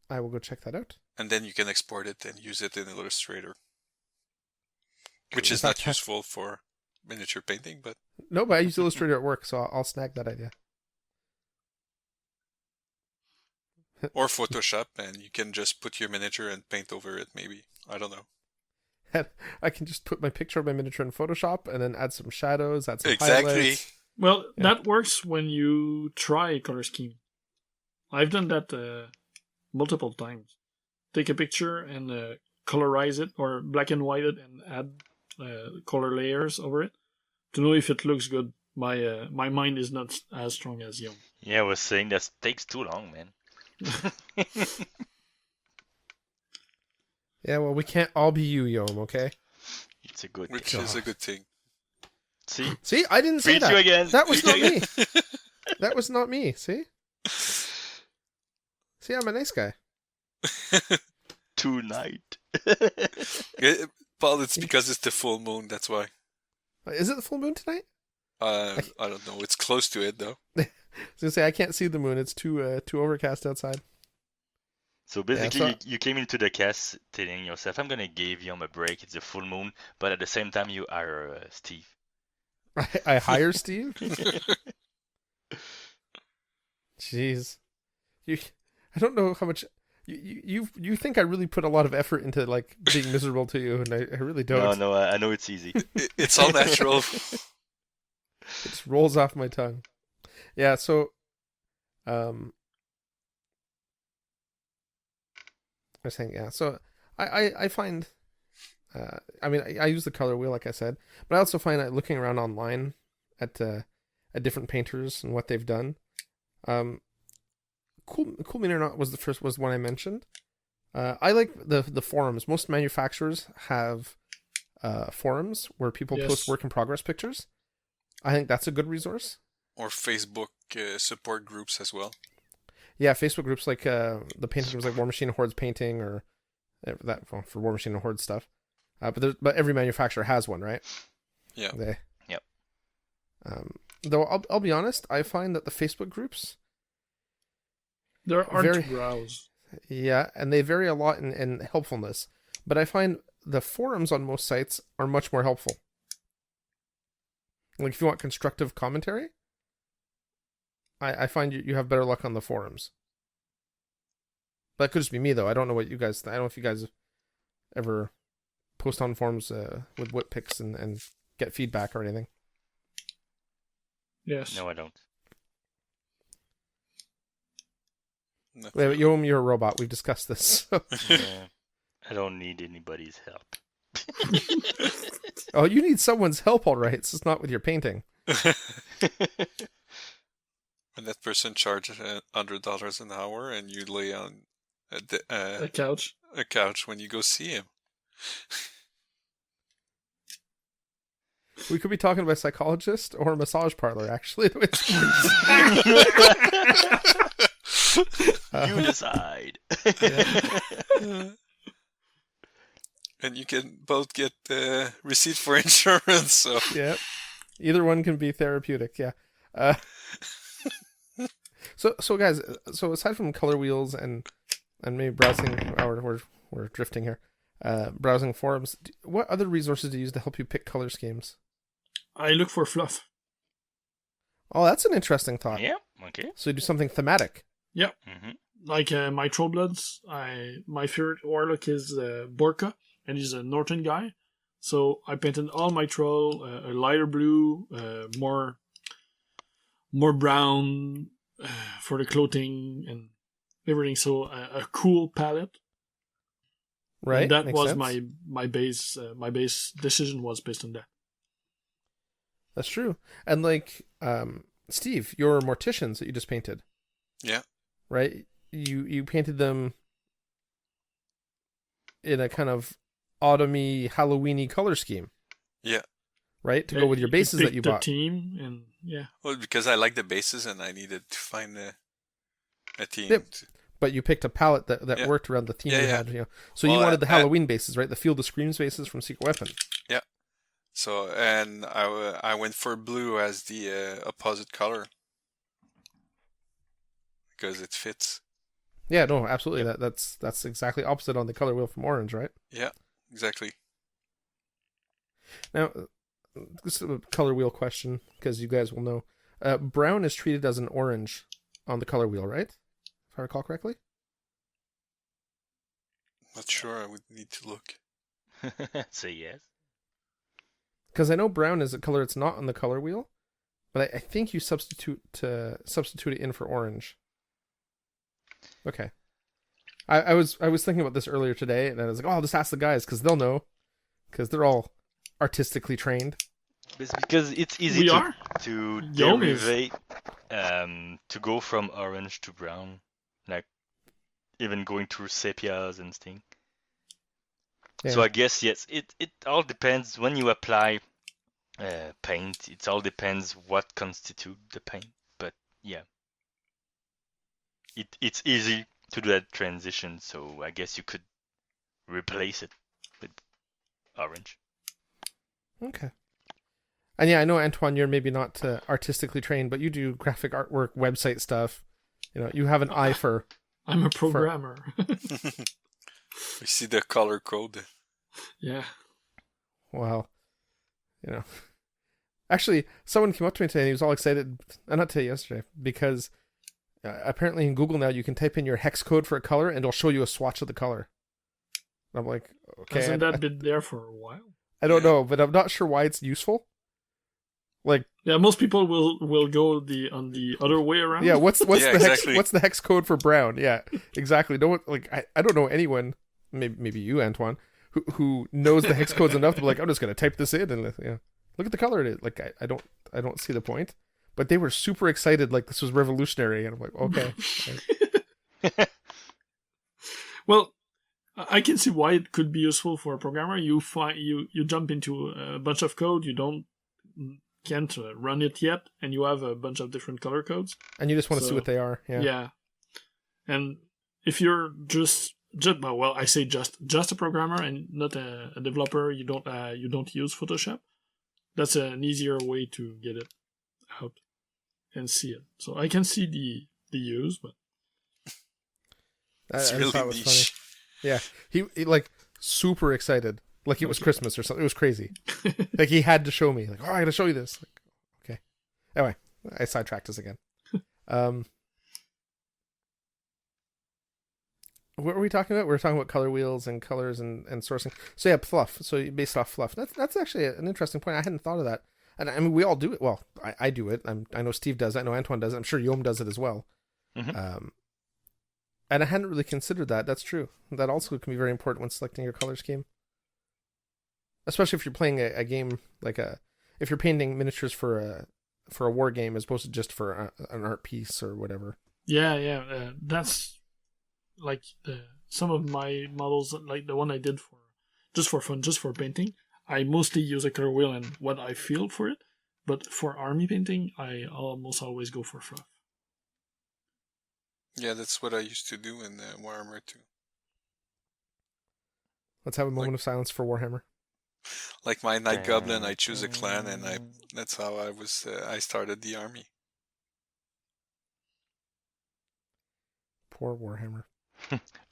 I will go check that out. And then you can export it and use it in Illustrator, which In is fact, not useful for miniature painting, but No, but I use Illustrator at work, so I'll snag that idea. or Photoshop, and you can just put your miniature and paint over it. Maybe, I don't know. I can just put my picture of my miniature in Photoshop and then add some shadows, add some Exactly. highlights. Well, Yeah. that works when you try a color scheme. I've done that multiple times. Take a picture and colorize it, or black and white it, and add color layers over it to know if it looks good. My mind is not as strong as Yaum. Yeah, I was saying that takes too long, man. Yeah, well, we can't all be you, Yaum, okay? It's a good Which thing. is a good thing. See? See, I didn't say Preach that. you again. That was Preach not you me. That was not me. See? See, I'm a nice guy. Tonight. Paul, it's because it's the full moon. That's why. Is it the full moon tonight? I don't know. It's close to it though. I was gonna say I can't see the moon. It's too overcast outside. So basically, Yeah, you came into the cast telling yourself, I'm gonna give Yaum a break. It's a full moon, but at the same time, you hire Steve. I hire Steve. Jeez, I don't know how much you think I really put a lot of effort into like being miserable to you, and I really don't. No, I know it's easy. It's all natural. It just rolls off my tongue. Yeah, so I was saying, yeah, so I find I mean I use the color wheel like I said, but I also find that looking around online at different painters and what they've done, Cool Mean or Not was the one I mentioned. I like the forums. Most manufacturers have forums where people post work in progress pictures. I think that's a good resource. Or Facebook support groups as well. Yeah, Facebook groups like the painting groups like War Machine and Horde's painting, or that for War Machine and Horde stuff. But every manufacturer has one, right? Yeah. Yep. Though I'll be honest, I find that the Facebook groups, They're hard to browse. Yeah, and they vary a lot in helpfulness. But I find the forums on most sites are much more helpful. Like if you want constructive commentary, I find you have better luck on the forums. That could just be me though. I don't know what you guys. I don't know if you guys ever post on forums with whip picks and get feedback or anything. Yes. No, I don't. Wait, Yaum, you're a robot. We've discussed this. So. Yeah, I don't need anybody's help. Oh, you need someone's help, all right. It's just not with your painting. When that person charges $100 an hour, and you lay on A couch. a couch when you go see him. We could be talking about a psychologist or a massage parlor, actually. You decide. Yeah. And you can both get the receipt for insurance. So Yeah. Either one can be therapeutic, yeah. So guys, so aside from color wheels and maybe browsing, we're drifting here. Browsing forums, what other resources do you use to help you pick color schemes? I look for fluff. Oh, that's an interesting thought. Yeah. Okay. So you do something thematic. Yep. Mm-hmm. Like my Trollbloods, my favorite warlock is Borka, and he's a northern guy. So I painted all my troll a lighter blue, more brown for the clothing and everything. So a cool palette. Right. And that Makes was sense. my base. My base decision was based on that. That's true. And like, Steve, your morticians that you just painted. Yeah. Right. You painted them in a kind of autumny, Halloweeny color scheme. Yeah. Right, to go with your bases that you picked bought. the team, and yeah. Well, because I like the bases and I needed to find a team. Yep. But you picked a palette that Yeah. worked around the theme Yeah, you yeah. had. You know. So Well, you wanted the I- Halloween bases, right? The Field of Screams bases from Secret Weapon. Yeah. So, and I went for blue as the opposite color because it fits. Yeah, no, absolutely. That's exactly opposite on the color wheel from orange, right? Yeah, exactly. Now, this is a color wheel question because you guys will know. Brown is treated as an orange on the color wheel, right? If I recall correctly. Not sure. I would need to look. So yes. Because I know brown is a color it's not on the color wheel, but I think you substitute it in for orange. Okay. I was thinking about this earlier today, and I was like, oh, I'll just ask the guys because they'll know, because they're all artistically trained. It's because it's easy We to are. Yaum is. derivate, to go from orange to brown, like even going through sepias and things. So Yeah. I guess yes, it all depends when you apply paint. It all depends what constitute the paint, but yeah, it's easy to do that transition. So I guess you could replace it with orange. Okay. And yeah, I know, Antoine, you're maybe not artistically trained, but you do graphic artwork, website stuff. You know, you have an eye for. I'm a programmer. We see the color code. Yeah. Well, you know. Actually, someone came up to me today and he was all excited. Not today, yesterday, because apparently in Google now you can type in your hex code for a color and it'll show you a swatch of the color. And I'm like, okay. Hasn't that been there for a while? I don't know, but I'm not sure why it's useful. Like, Yeah, most people will go on the other way around. yeah, what's Yeah, the exactly. hex? What's the hex code for brown? Yeah, exactly. No one, like, I don't know anyone. Maybe you, Antoine, who knows the hex codes enough to be like, I'm just gonna type this in and look at the color it is. Like, I don't see the point. But they were super excited, like this was revolutionary, and I'm like, okay. Well, I can see why it could be useful for a programmer. You jump into a bunch of code, can't run it yet, and you have a bunch of different color codes. And you just want to see So, what they are. Yeah. And if you're just I say just a programmer and not a developer, you don't use Photoshop. That's an easier way to get it out and see it. So I can see the use, but It's I just really thought it was niche. funny. Yeah, he like super excited, like it was Christmas or something. It was crazy. Like he had to show me. Like, oh, I got to show you this. Like, okay. Anyway, I sidetracked us again. What were we talking about? We were talking about color wheels and colors and sourcing. So yeah, fluff. So you based off fluff. That's actually an interesting point. I hadn't thought of that. And I mean, we all do it. Well, I do it. I know Steve does it. I know Antoine does it. I'm sure Yaum does it as well. Mm-hmm. And I hadn't really considered that. That's true. That also can be very important when selecting your color scheme. Especially if you're playing a game like if you're painting miniatures for a war game as opposed to just for an art piece or whatever. yeah, that's like some of my models, like the one I did for just for fun, just for painting. I mostly use a color wheel and what I feel for it. But for army painting, I almost always go for fluff. Yeah, that's what I used to do in Warhammer 2. Let's have a moment of silence for Warhammer. Like my Night Goblin, I choose a clan, and that's how I started the army. Poor Warhammer.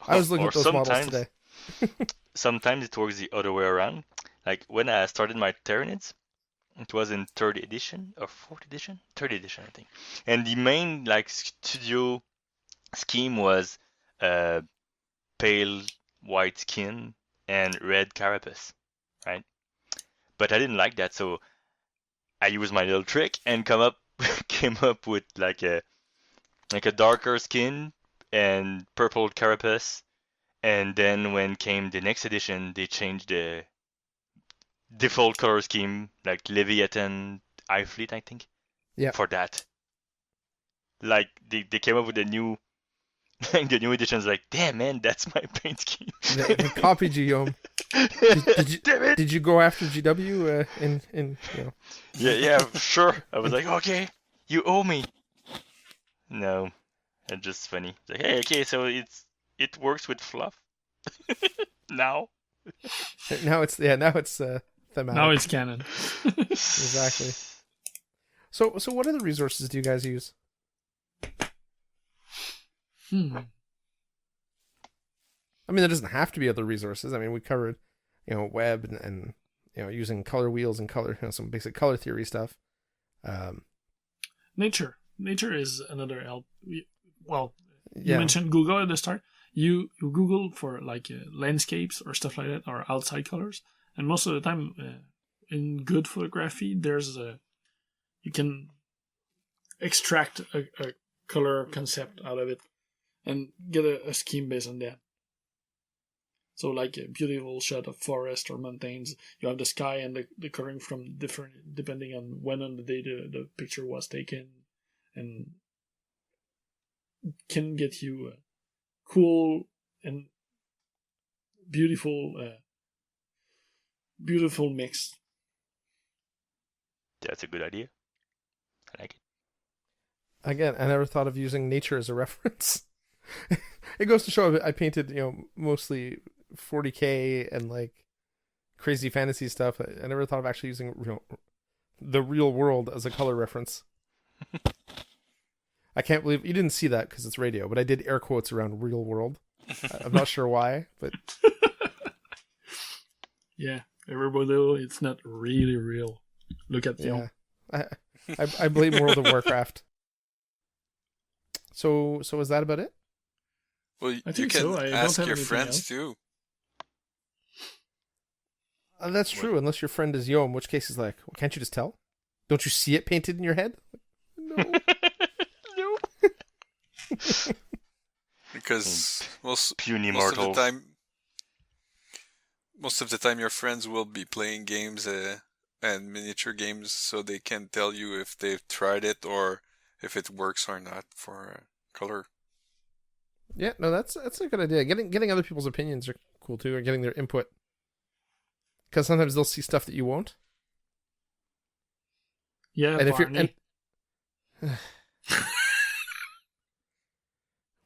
I was looking Or at those models sometimes- today. Sometimes it works the other way around. Like when I started my Tyranids, It was in 3rd edition or 4th edition? 3rd edition, I think. And the main like studio scheme was pale white skin and red carapace, right? But I didn't like that, so I used my little trick and came up with like a darker skin and purple carapace. And then when came the next edition, they changed the default color scheme, like Leviathan Eye Fleet, I think. Yeah. For that. Like they came up with a new like the new edition's like, damn man, that's my paint scheme. They copied you, Yaum. Damn it. Did you go after GW in you know? Yeah, sure. I was like, okay, you owe me. No, it's just funny. It's like, hey, okay, so it works with fluff now. Now it's thematic. Now it's canon. Exactly. So what other resources do you guys use? I mean, there doesn't have to be other resources. I mean, we covered, web and using color wheels and color, some basic color theory stuff. Nature is another help. Well, you Yeah. mentioned Google at the start. You Google for like landscapes or stuff like that, or outside colors, and most of the time, in good photography, you can extract a color concept out of it and get a scheme based on that. So like a beautiful shot of forest or mountains, you have the sky and the coloring from different, depending on when on the day the picture was taken, and can get you a cool and beautiful mix. That's a good idea. I like it. Again, I never thought of using nature as a reference. It goes to show I painted, mostly 40K and like crazy fantasy stuff. I never thought of actually using the real world as a color reference. I can't believe you didn't see that because it's radio, but I did air quotes around real world. I'm not sure why, but Yeah, everybody know it's not really real. Look at yeah, Yaum. I blame World of Warcraft. So is that about it? Well, I you think can so. I don't ask have your anything friends else. too. That's true, unless your friend is Yaum, in which case is like, well, can't you just tell? Don't you see it painted in your head? No. Because Puny most of mortal. the time your friends will be playing games and miniature games, so they can tell you if they've tried it or if it works or not for color. Yeah, no, that's a good idea. Getting other people's opinions are cool too, or getting their input. Because sometimes they'll see stuff that you won't. Yeah, And if you're Barney.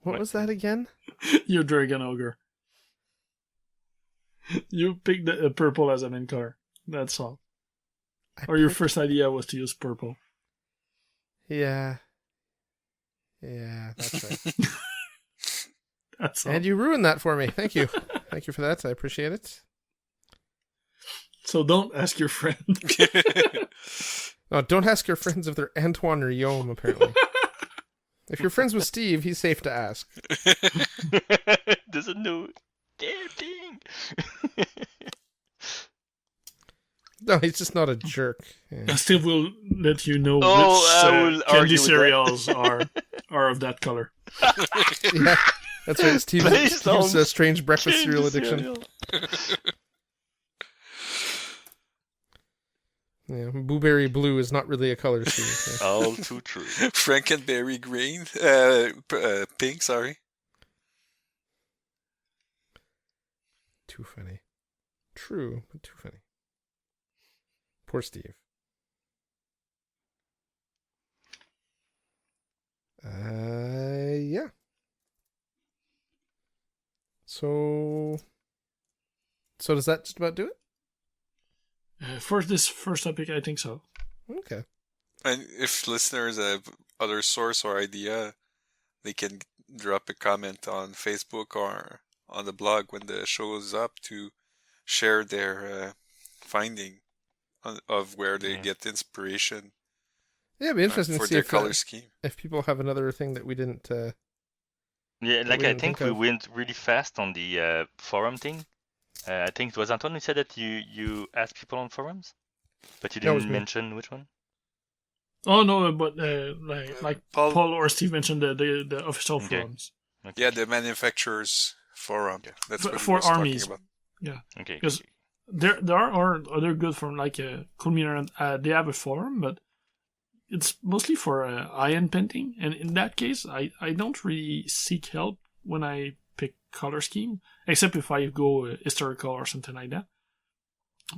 what was that again? You're Dragon Ogre. You picked the purple as a main color. That's all. Or your first idea was to use purple. Yeah, that's right. That's all. And you ruined that for me. Thank you. Thank you for that. I appreciate it. So don't ask your friend. No, don't ask your friends if they're Antoine or Yaum, apparently. If you're friends with Steve, he's safe to ask. Doesn't know damn thing. No, he's just not a jerk. Yeah. Steve will let you know I will which argue candy with cereals are of that color. Yeah, that's right. Based Steve's on strange breakfast cereal Candy addiction. Yeah, blueberry blue is not really a color scheme. Yeah. All too true. Frankenberry green, pink. Sorry. Too funny. True, but too funny. Poor Steve. Yeah. So does that just about do it? For this first topic, I think so. Okay. And if listeners have other source or idea, they can drop a comment on Facebook or on the blog when the show is up to share their finding of where they Yeah. get inspiration Yeah, it'd be interesting for to see their if, color scheme. if people have another thing that we didn't. Yeah, That like we I didn't think think we of. went really fast on the forum thing. I think it was Antoine who said that you asked people on forums, but you That was didn't me. mention which one. Oh no, but like Paul- Paul or Steve mentioned the official Okay. forums Okay. Yeah, the manufacturers forum. Yeah. That's For- what he for was armies. talking about. Okay. Because there are other good from like Culminar. They have a forum, but it's mostly for iron painting. And in that case, I don't really seek help when I pick color scheme, except if I go historical or something like that.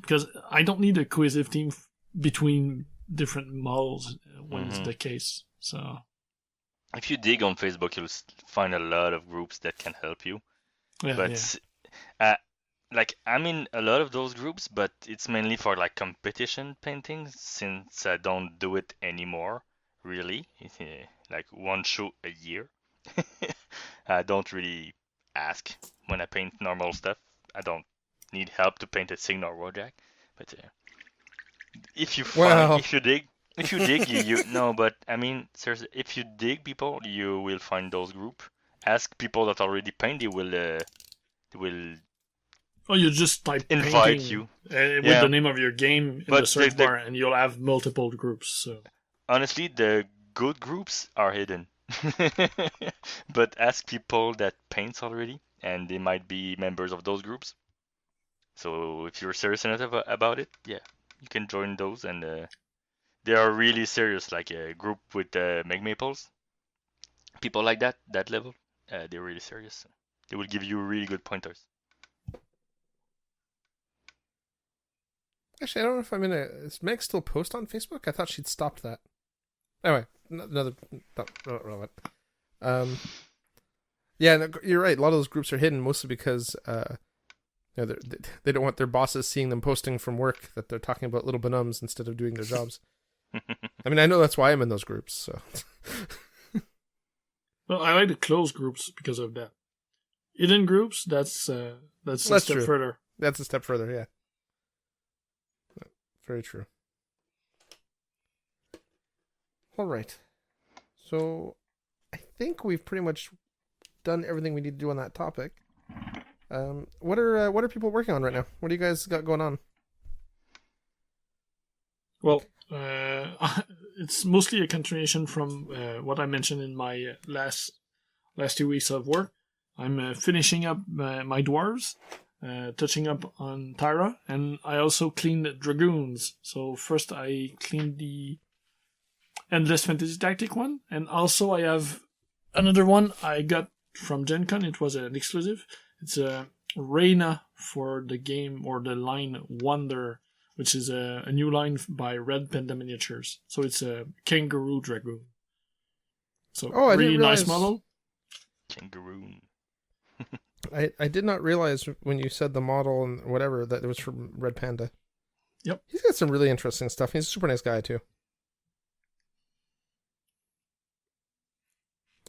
Because I don't need a cohesive team between different models when it's Mhm. the case. So If you dig on Facebook, you'll find a lot of groups that can help you. yeah, But like I'm in a lot of those groups, but it's mainly for like competition painting since I don't do it anymore. Really, it's like one show a year. I don't really ask when I paint normal stuff. I don't need help to paint a Cygnar warjack. But if you find, Well. if you dig, you no. But I mean, seriously, if you dig people, you will find those group. Ask people that already paint. They will Oh, you just type invite painting you. with Yeah. the name of your game in But the search the- bar, and you'll have multiple groups. So Honestly, the good groups are hidden. But ask people that paints already, and they might be members of those groups. So if you're serious enough about it, yeah, you can join those, and they are really serious. Like a group with Meg Maples, people like that level, they're really serious. They will give you really good pointers. Actually, I don't know if I'm in a. Is Meg still post on Facebook? I thought she'd stopped that. Anyway, another. Not relevant. Yeah, no, you're right. A lot of those groups are hidden, mostly because they don't want their bosses seeing them posting from work that they're talking about little bonums instead of doing their jobs. I mean, I know that's why I'm in those groups. So well, I like the closed groups because of that. Hidden groups, that's a That's step true. further. that's a step further. Yeah, very true. All right. So I think we've pretty much done everything we need to do on that topic. What are people working on right now? What do you guys got going on? Well, it's mostly a continuation from what I mentioned in my last 2 weeks of work. I'm finishing up my dwarves, touching up on Thyra, and I also cleaned dragoons. So first I cleaned the Endless Fantasy Tactic one, and also I have another one I got from Gen Con. It was an exclusive. It's a Reina for the game or the line Wonder, which is a new line by Red Panda Miniatures. So it's a kangaroo dragoon. So Oh, I really didn't nice realize- model. Kangaroo. I did not realize when you said the model and whatever that it was from Red Panda. Yep. He's got some really interesting stuff. He's a super nice guy too.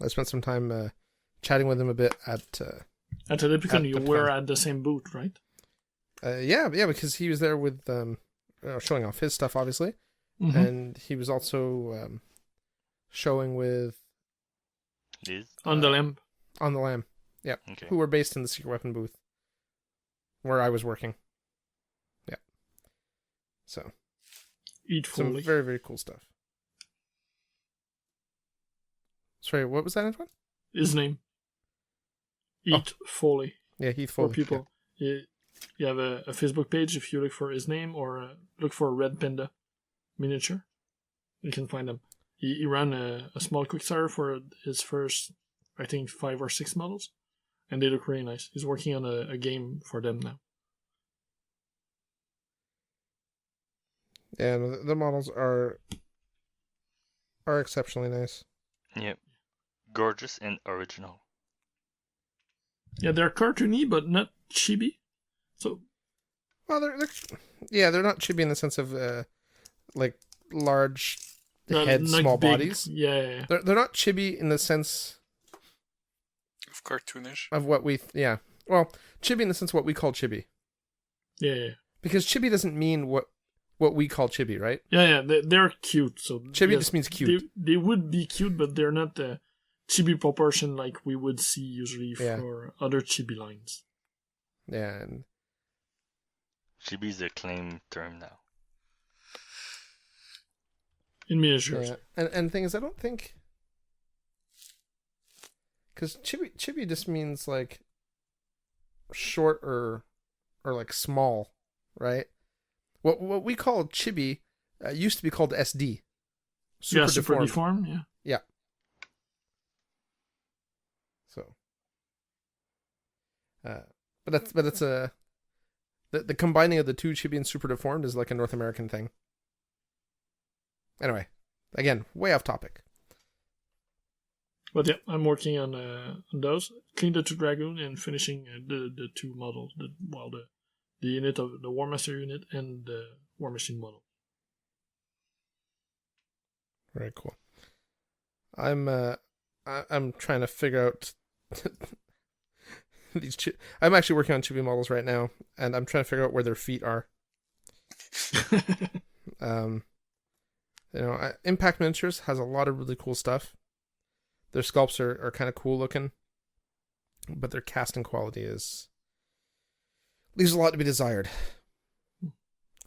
I spent some time chatting with him a bit at At Olympicon, you the were con. at the same booth, right? yeah, because he was there with showing off his stuff, obviously, Mhm. and he was also showing with Liz. On the lamp. On the Lamb, Okay. who were based in the secret weapon booth where I was working. Yeah, so Eat some fully. very, very cool stuff. Sorry, what was that, Antoine? His name. Eat Foley. Yeah, Heath For Foley. people. You have a Facebook page if you look for his name or look for Red Panda miniature. You can find him. He ran a small Quickstarter for his first, I think, 5 or 6 models. And they look really nice. He's working on a game for them now. Yeah, no, the models are exceptionally nice. Yep. Gorgeous and original. Yeah, they're cartoony, but not chibi. So, Well, they're not chibi in the sense of like large heads, not small big. bodies. Yeah. They're not chibi in the sense Of cartoonish. of what we chibi in the sense of what we call chibi, Yeah. because chibi doesn't mean what what we call chibi, right? Yeah, they're cute. So Chibi just means cute. They would be cute, but they're not the chibi proportion like we would see usually for other chibi lines. Yeah, and Chibi is a claim term now. In miniatures. Yeah. And the thing is, I don't think, because chibi just means like short or like small, right? What we call chibi used to be called SD. Super deformed. Yeah. Yeah. So, but it's a the combining of the two, chibi and super deformed, is like a North American thing. Anyway, again, way off topic. But yeah, I'm working on those. Clean the 2 Dragoon and finishing the 2 models. The unit of the War Master unit and the War Machine model. Very cool. I'm trying to figure out these. I'm actually working on chibi models right now, and I'm trying to figure out where their feet are. Impact Miniatures has a lot of really cool stuff. Their sculpts are kind of cool looking, but their casting quality leaves a lot to be desired.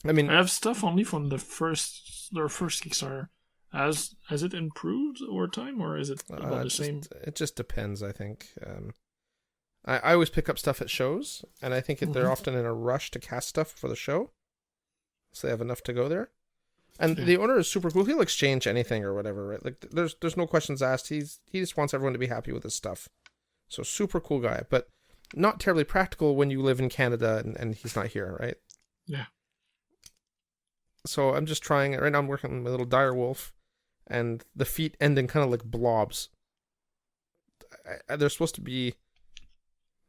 I mean, I have stuff only from their first Kickstarter. Has it improved over time, or is it about the same? It just depends, I think. I always pick up stuff at shows, and I think they're often in a rush to cast stuff for the show, so they have enough to go there. And the owner is super cool. He'll exchange anything or whatever, right? Like there's no questions asked. He just wants everyone to be happy with his stuff. So super cool guy, but not terribly practical when you live in Canada and he's not here, right? Yeah. So I'm just trying it right now. I'm working on my little dire wolf, and the feet end in kind of like blobs. They're supposed to be.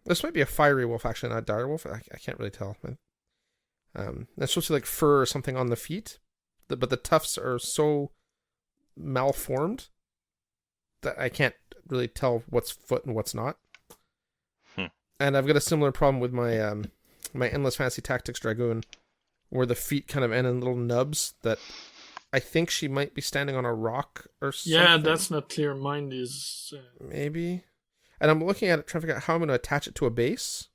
This might be a fiery wolf, actually, not a dire wolf. I can't really tell. It's supposed to be like fur or something on the feet. But the tufts are so malformed that I can't really tell what's foot and what's not. And I've got a similar problem with my my Endless Fantasy Tactics Dragoon, where the feet kind of end in little nubs that I think she might be standing on a rock or something. Yeah, that's not clear. Mine is... Maybe. And I'm looking at it, trying to figure out how I'm going to attach it to a base.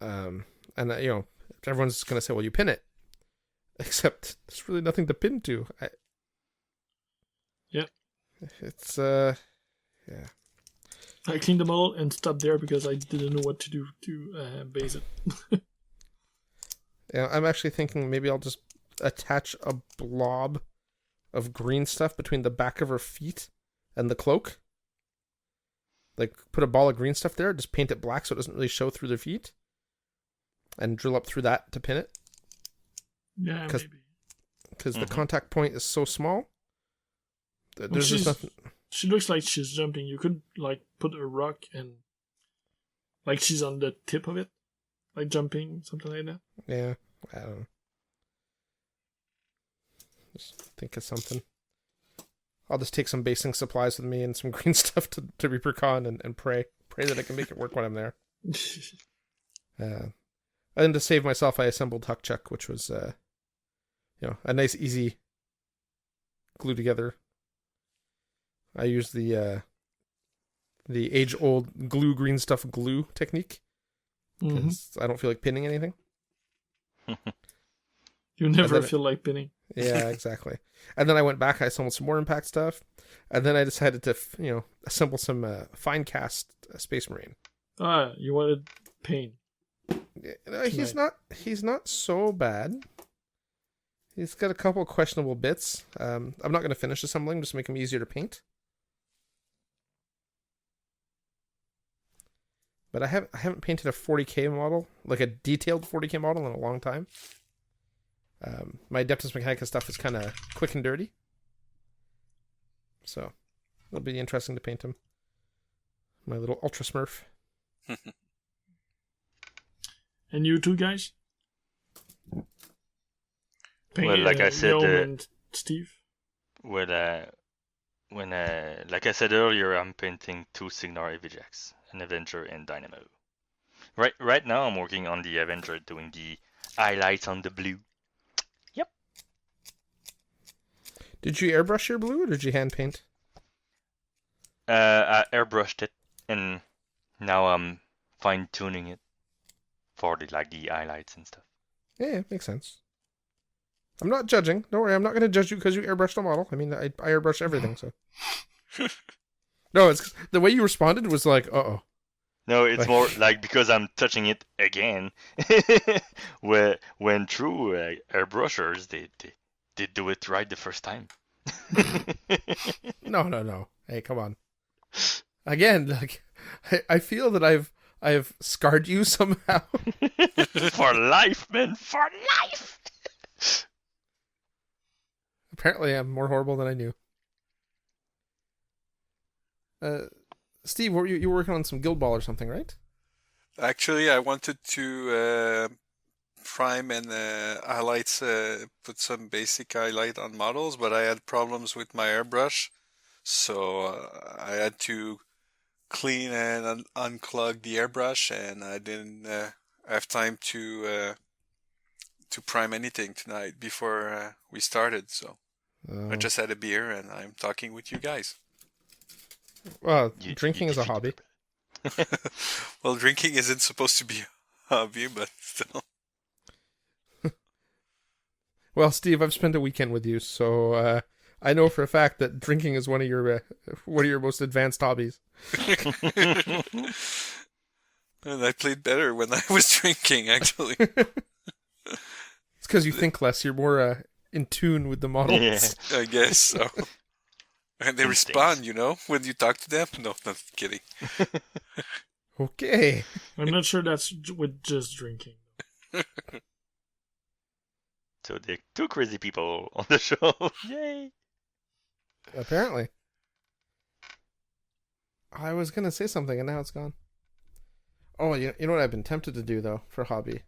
And, everyone's going to say, well, you pin it. Except there's really nothing to pin to. It's yeah. I cleaned them all and stopped there because I didn't know what to do to base it. Yeah, I'm actually thinking maybe I'll just attach a blob of green stuff between the back of her feet and the cloak. Like put a ball of green stuff there, just paint it black so it doesn't really show through their feet, and drill up through that to pin it. Yeah, maybe. Because the contact point is so small. There's just nothing. She looks like she's jumping. You could like put a rock and like she's on the tip of it, like jumping, something like that. Yeah, I don't know. Just think of something. I'll just take some basing supplies with me and some green stuff to Reapercon and pray that I can make it work when I'm there. And to save myself, I assembled Huckchuck, which was a nice, easy glue together. I used the age-old glue green stuff glue technique because I don't feel like pinning anything. You never feel like pinning. Yeah, exactly. And then I went back, I assembled some more Impact stuff, and then I decided to, assemble some fine cast Space Marine. You wanted pain. He's not so bad. He's got a couple of questionable bits. I'm not going to finish assembling just to make him easier to paint. But I haven't painted a 40k model, like a detailed 40k model, in a long time. My Adeptus Mechanica stuff is kind of quick and dirty. So, it'll be interesting to paint him. My little Ultra Smurf. And you two guys? Well, like I said, Yaum and Steve? Well, like I said earlier, I'm painting 2 Cygnar warjacks, an Avenger and Dynamo. Right now, I'm working on the Avenger, doing the highlights on the blue, Did you airbrush your blue, or did you hand paint? I airbrushed it, and now I'm fine tuning it for the highlights and stuff. Yeah, makes sense. I'm not judging. Don't worry, I'm not going to judge you because you airbrushed a model. I mean, I airbrush everything, so. No, it's the way you responded was like, uh-oh. No, it's more like because I'm touching it again. when true airbrushers, they do it right the first time. No. Hey, come on. Again, like, I feel that I've scarred you somehow. For life, man, for life. Apparently, I'm more horrible than I knew. Steve, you were working on some Guild Ball or something, right? Actually, I wanted to prime and highlights, put some basic highlight on models, but I had problems with my airbrush, so I had to clean and unclog the airbrush, and I didn't have time to prime anything tonight before we started. So I just had a beer, and I'm talking with you guys. Well, drinking is a hobby. Well, drinking isn't supposed to be a hobby, but still. Well, Steve, I've spent a weekend with you, so I know for a fact that drinking is one of your most advanced hobbies. And I played better when I was drinking, actually. It's because you think less. You're more in tune with the models. Yeah. I guess so. And they respond, when you talk to them. No, not kidding. Okay. I'm not sure that's with just drinking. So there are two crazy people on the show. Yay! Apparently. I was going to say something and now it's gone. Oh, you know what I've been tempted to do, though, for hobby?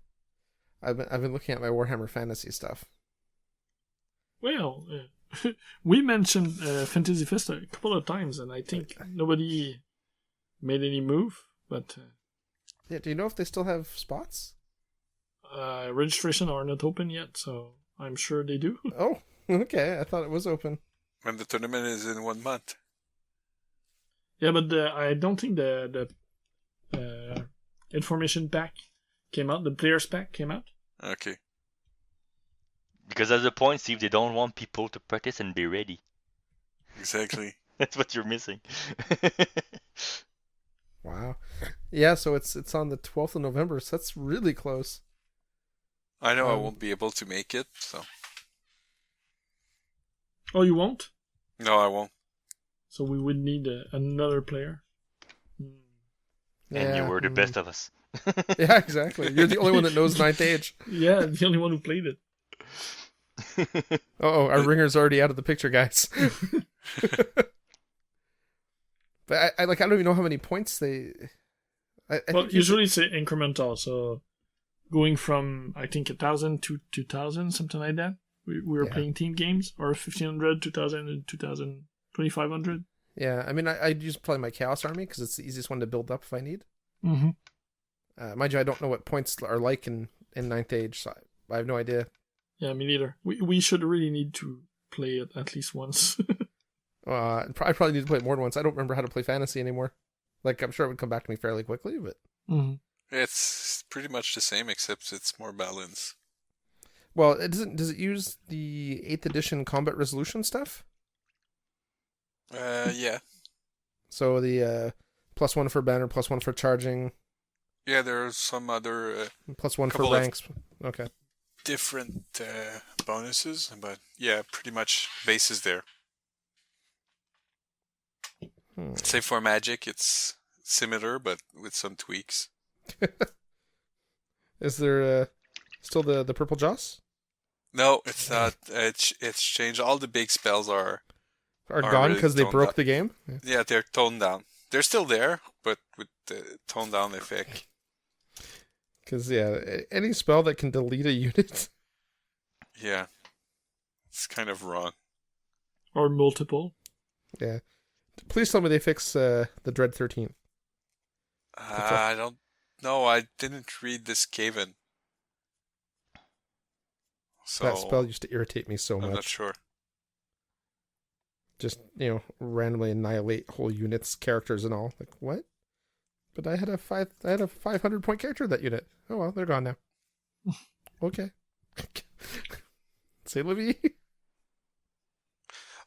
I've been looking at my Warhammer Fantasy stuff. Well, we mentioned Fantasy Festa a couple of times, and I think nobody made any move, but... Yeah, do you know if they still have spots? Registration are not open yet, so I'm sure they do. Oh, okay. I thought it was open. And the tournament is in 1 month. Yeah, but I don't think the information pack came out. The players pack came out. Okay. Because at the point, Steve, they don't want people to practice and be ready. Exactly. That's what you're missing. Wow. Yeah, so it's on the 12th of November, so that's really close. I know I won't be able to make it, so... Oh, you won't? No, I won't. So we would need another player. And you were the best of us. Yeah, exactly. You're the only one that knows Ninth Age. Yeah, the only one who played it. Oh, our ringer's already out of the picture, guys. But I don't even know how many points they... Well, usually it's incremental, so going from, I think, 1,000 to 2,000, something like that. We were playing team games, or 1,500, 2,000, and 2,000, 2,500. Yeah, I mean, I use probably my Chaos Army, because it's the easiest one to build up if I need. Mm-hmm. Mind you, I don't know what points are like in Ninth Age, so I have no idea. Yeah, me neither. We should really need to play it at least once. I probably need to play it more than once. I don't remember how to play Fantasy anymore. Like, I'm sure it would come back to me fairly quickly, but... Mm-hmm. It's pretty much the same, except it's more balanced. Well, does it use the 8th edition combat resolution stuff? Yeah. So the +1 for banner, +1 for charging. Yeah, there's some other... +1 for ranks. Okay. Different bonuses, but yeah, pretty much base is there. Save for magic, it's similar, but with some tweaks. Is there still the purple Joss? No, it's not. It's changed. All the big spells are gone because really they broke down. The game? Yeah, they're toned down. They're still there, but with the toned down effect. Because, yeah, any spell that can delete a unit... Yeah. It's kind of wrong. Or multiple. Yeah. Please tell me they fix the Dread 13th. I don't know. I didn't read this Skaven. So that spell used to irritate me so much. I'm not sure. just randomly annihilate whole units, characters, and all. Like what? But I had a 500 point character in that unit. Oh well, they're gone now. Okay. Say Livy.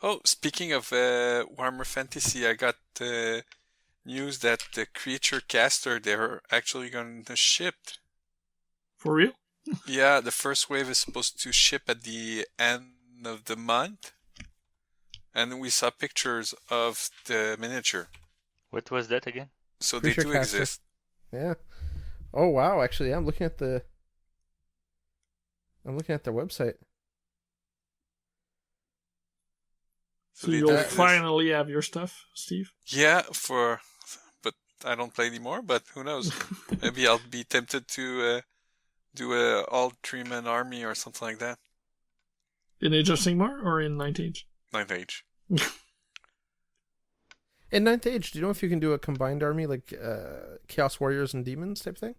Oh, speaking of Warhammer Fantasy, I got news that the creature caster, they're actually going to ship. For real? Yeah, the first wave is supposed to ship at the end of the month. And we saw pictures of the miniature. What was that again? So Creature they do caster. exist. Yeah. Oh wow, actually, I'm looking at their website. So you'll finally have your stuff, Steve? Yeah, but I don't play anymore, but who knows? Maybe I'll be tempted to do a all 3-man army or something like that. In Age of Cygnar or in Ninth Age? Ninth Age. In Ninth Age, do you know if you can do a combined army like Chaos Warriors and Demons type thing?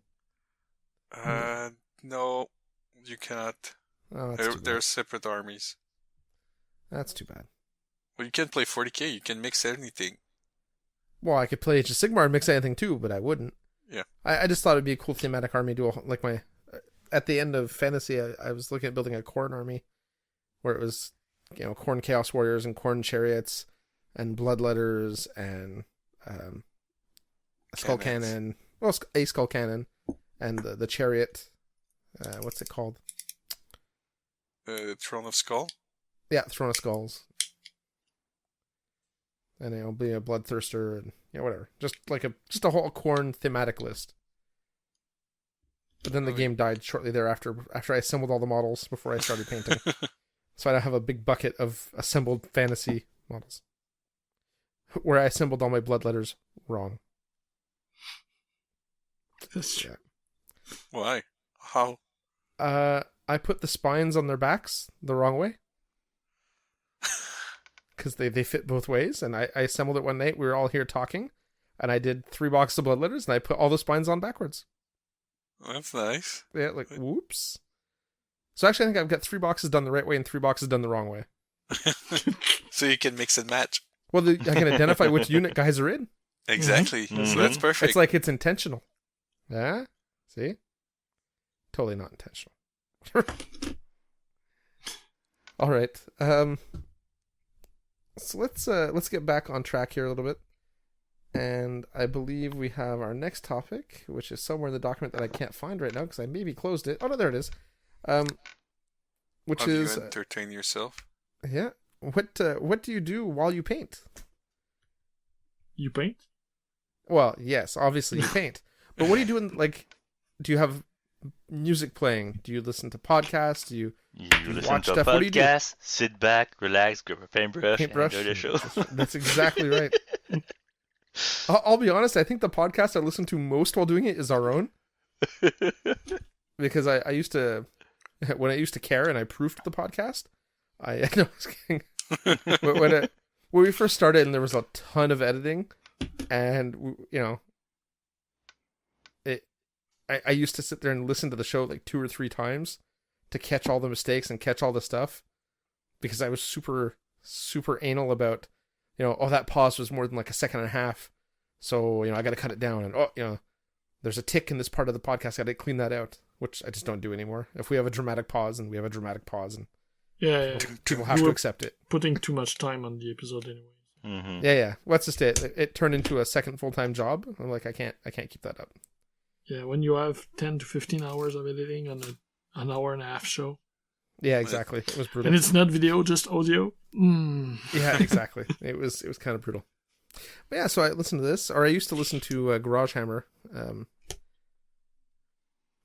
No, you cannot. Oh, They're separate armies. That's too bad. Well, you can play 40k. You can mix anything. Well, I could play Age of Sigmar and mix anything too, but I wouldn't. Yeah. I just thought it'd be a cool thematic army duel. Like at the end of Fantasy, I was looking at building a Khorne army, where it was, Khorne Chaos Warriors and Khorne Chariots, and Bloodletters and a Skull Cannon. Well, a Skull Cannon, and the Chariot. What's it called? Throne of Skull. Yeah, Throne of Skulls. And it'll be a Bloodthirster and whatever. Just a whole Khorne thematic list. But then the game died shortly thereafter after I assembled all the models before I started painting. So I have a big bucket of assembled fantasy models. Where I assembled all my Bloodletters wrong. That's true. Yeah. Why? How? I put the spines on their backs the wrong way. Because they fit both ways, and I assembled it one night. We were all here talking, and I did 3 boxes of Bloodletters, and I put all the spines on backwards. That's nice. Yeah, whoops. So actually, I think I've got 3 boxes done the right way and 3 boxes done the wrong way. So you can mix and match. Well, I can identify which unit guys are in. Exactly. Mm-hmm. So that's perfect. It's like it's intentional. Yeah? See? Totally not intentional. All right. So let's get back on track here a little bit. And I believe we have our next topic, which is somewhere in the document that I can't find right now because I maybe closed it. Oh no, there it is. Which How do is you entertain yourself? Yeah. What do you do while you paint? You paint? Well, yes, obviously you paint. But what are you doing? Like, do you have music playing? Do you listen to podcasts? Do you listen watch to a stuff? What do you do? podcast, sit back, relax, grab a paintbrush, and enjoy the show. That's exactly right. I'll be honest. I think the podcast I listen to most while doing it is our own, because I used to, when I used to care and I proofed the podcast. I was kidding. when we first started and there was a ton of editing, and I used to sit there and listen to the show like 2 or 3 times to catch all the mistakes and catch all the stuff, because I was super, super anal about, that pause was more than like a second and a half. So, I got to cut it down, and, there's a tick in this part of the podcast. I got to clean that out, which I just don't do anymore. If we have a dramatic pause, and we have a dramatic pause, and Yeah. people have to accept it. Putting too much time on the episode anyway. Mm-hmm. Yeah. What's just it? It turned into a second full-time job. I'm like, I can't keep that up. Yeah, when you have 10 to 15 hours of editing on an hour and a half show. Yeah, exactly. It was brutal. And it's not video, just audio. Yeah, exactly. It was kind of brutal. But yeah, so I listened to this, or I used to listen to Garage Hammer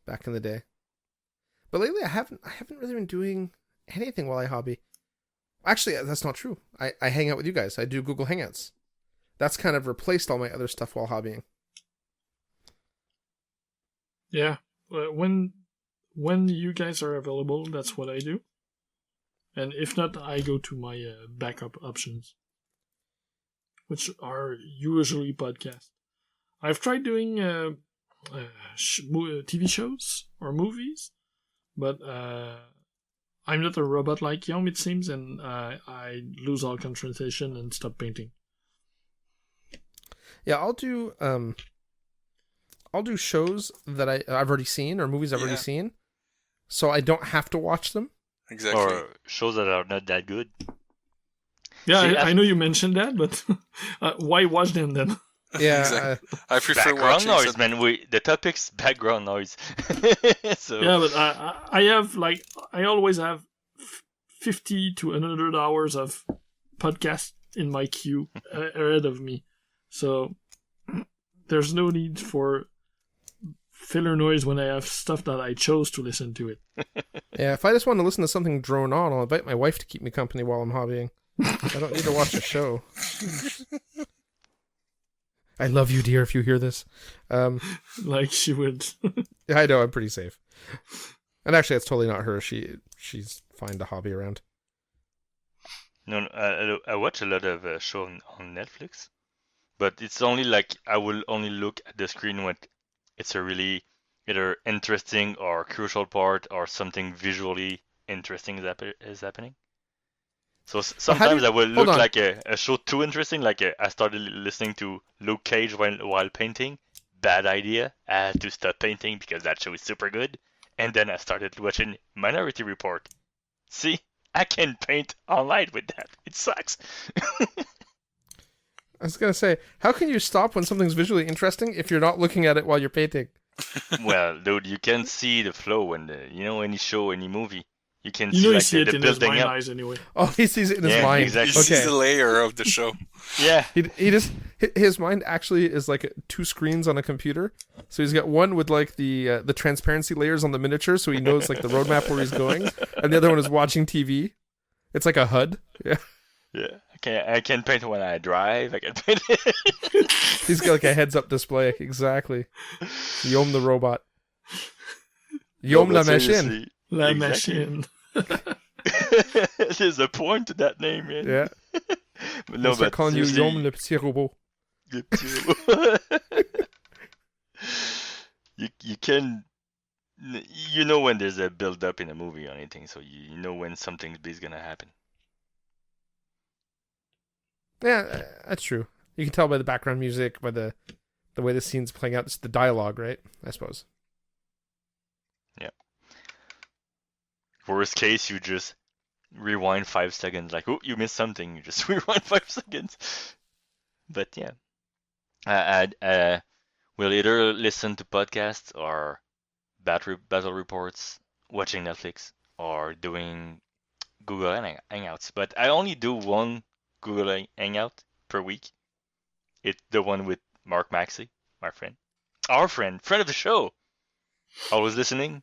back in the day. But lately, I haven't really been doing anything while I hobby. Actually, that's not true. I hang out with you guys. I do Google Hangouts. That's kind of replaced all my other stuff while hobbying. Yeah, when you guys are available, that's what I do. And if not, I go to my backup options, which are usually podcasts. I've tried doing TV shows or movies, but I'm not a robot like Yaum, it seems, and I lose all concentration and stop painting. Yeah, I'll do shows that I've already seen or movies I've already seen, so I don't have to watch them. Exactly. Or shows that are not that good. Yeah, See, I know you mentioned that, but why watch them then? Yeah, Exactly. I prefer Background watching noise, man. The topic's background noise. So Yeah, but I always have 50 to 100 hours of podcast in my queue ahead of me, so there's no need for filler noise when I have stuff that I chose to listen to it. yeah. If I just want to listen to something drone on, I'll invite my wife to keep me company while I'm hobbying. I don't need to watch a show. I love you, dear, if you hear this. Like she would. I know, I'm pretty safe. And actually, it's totally not her. She's fine to hobby around. no, I watch a lot of show on Netflix, but it's only like I will only look at the screen when it's a really either interesting or crucial part or something visually interesting is happening. So sometimes I will look like a show too interesting, like I started listening to Luke Cage while painting. Bad idea. I had to stop painting because that show is super good. And then I started watching Minority Report. See, I can paint all night with that. It sucks. I was gonna say, how can you stop when something's visually interesting if you're not looking at it while you're painting? Well, dude, you can see the flow when any show, any movie. You can You see know, like you see the it in his building mind up. eyes anyway. Oh, he sees it in his Yeah, mind. exactly. He Okay. sees the layer of the show. Yeah. He just his mind actually is like two screens on a computer. So he's got one with like the transparency layers on the miniature, so he knows like the roadmap where he's going, and the other one is watching TV. It's like a HUD. Yeah, Yeah. I can paint when I drive. I can paint. he's got like a heads-up display. Exactly. Yaum the robot. Yaum la machine. La Exactly. machine. There's a point to that name, man. Yeah. But no, We'll start but calling you seriously, Yaum le petit robot. you can when there's a build up in a movie or anything, so you know when something big's gonna happen. Yeah, that's true. You can tell by the background music, by the way the scene's playing out. It's the dialogue, right? I suppose. Yeah. Worst case, you just rewind 5 seconds. Like, oh, you missed something. You just rewind 5 seconds. But yeah, we'll either listen to podcasts or battle reports, watching Netflix, or doing Google Hangouts. But I only do one Google Hangout per week. It's the one with Mark Maxey, my friend. Our friend of the show. Always listening.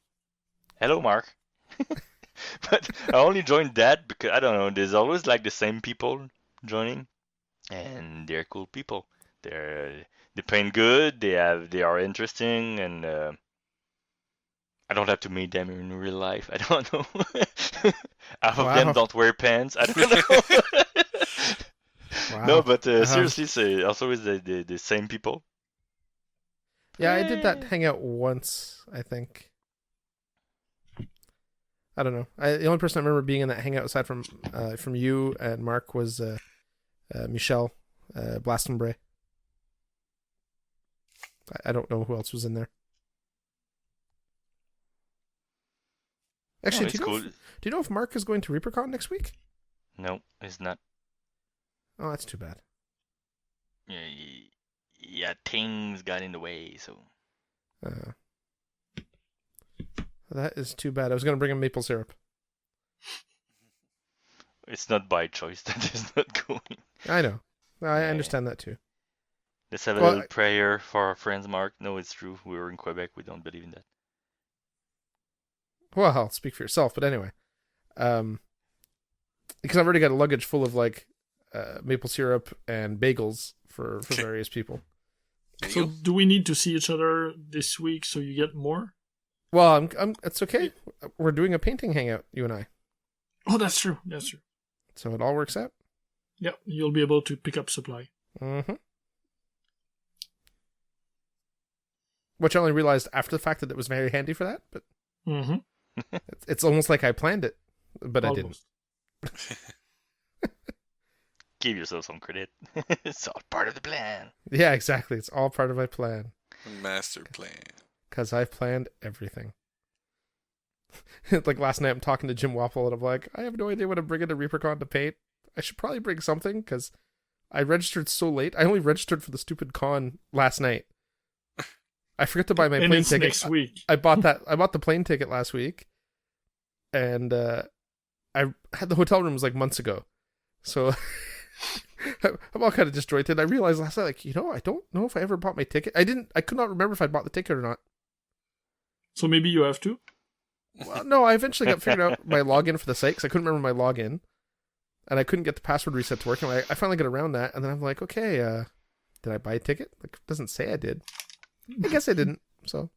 Hello, Mark. But I only joined that because, I don't know, there's always like the same people joining. And they're cool people. They paint good, they are interesting, and I don't have to meet them in real life. I don't know. Half of them don't wear pants. I don't know. Wow. No, but seriously, it's always the same people. Yeah, I did that hangout once, I think. I don't know. The only person I remember being in that hangout aside from you and Mark was Michelle Blastenbray. I don't know who else was in there. Actually, do you know if Mark is going to ReaperCon next week? No, it's not. Oh, that's too bad. Yeah, things got in the way, so. That is too bad. I was going to bring him maple syrup. It's not by choice that he's not going. I know. I understand that too. Let's have a little prayer for our friends, Mark. No, it's true. We were in Quebec. We don't believe in that. Well, I'll speak for yourself, but anyway. Because I've already got a luggage full of like maple syrup and bagels for various people. So do we need to see each other this week so you get more? Well, it's okay. We're doing a painting hangout, you and I. Oh, that's true. That's true. So it all works out. Yep, you'll be able to pick up supply. Mm-hmm. Which I only realized after the fact that it was very handy for that, but it's almost like I planned it. but I didn't. Give yourself some credit. It's all part of the plan. Yeah, exactly. It's all part of my plan. Master plan. Because I've planned everything. Like last night, I'm talking to Jim Waffle, and I'm like, I have no idea what I'm bringing to ReaperCon to paint. I should probably bring something, because I registered so late. I only registered for the stupid con last night. I forgot to buy my plane ticket. Next week. I bought the plane ticket last week, and I had the hotel room was like months ago, so I'm all kind of disjointed. I realized last night, like, I don't know if I ever bought my ticket. I could not remember if I bought the ticket or not. So maybe you have to. Well, no, I eventually got figured out my login for the site because I couldn't remember my login, and I couldn't get the password reset to work. And I finally got around that, and then I'm like, okay, did I buy a ticket? Like, it doesn't say I did. I guess I didn't. So,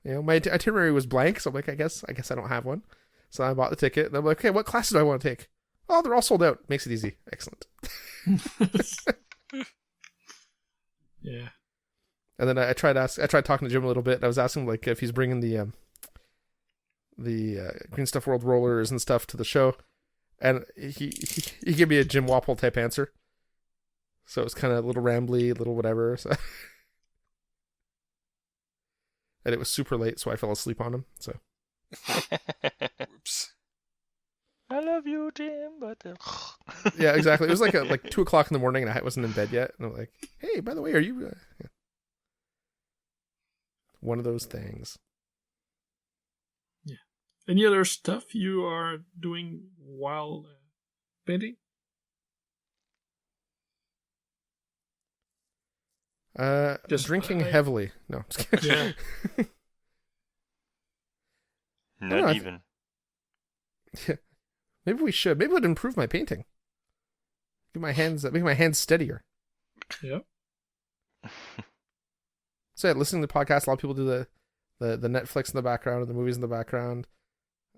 my itinerary was blank. So I'm like, I guess I don't have one. So I bought the ticket, and I'm like, okay, what classes do I want to take? Oh, they're all sold out. Makes it easy. Excellent. Yeah. And then I tried talking to Jim a little bit. And I was asking like if he's bringing the Green Stuff World rollers and stuff to the show, and he gave me a Jim Wapple type answer. So it was kind of a little rambly, a little whatever. So. And it was super late, so I fell asleep on him. So. Oops. I love you, Jim, but Yeah, exactly. It was like 2:00 in the morning, and I wasn't in bed yet. And I'm like, "Hey, by the way, are you?" Yeah. One of those things. Yeah. Any other stuff you are doing while painting? Just drinking heavily. No, just kidding. Yeah. not even. Yeah. Maybe we should. Maybe it would improve my painting. Make my hands steadier. Yeah. So yeah, listening to podcasts, a lot of people do the Netflix in the background and the movies in the background.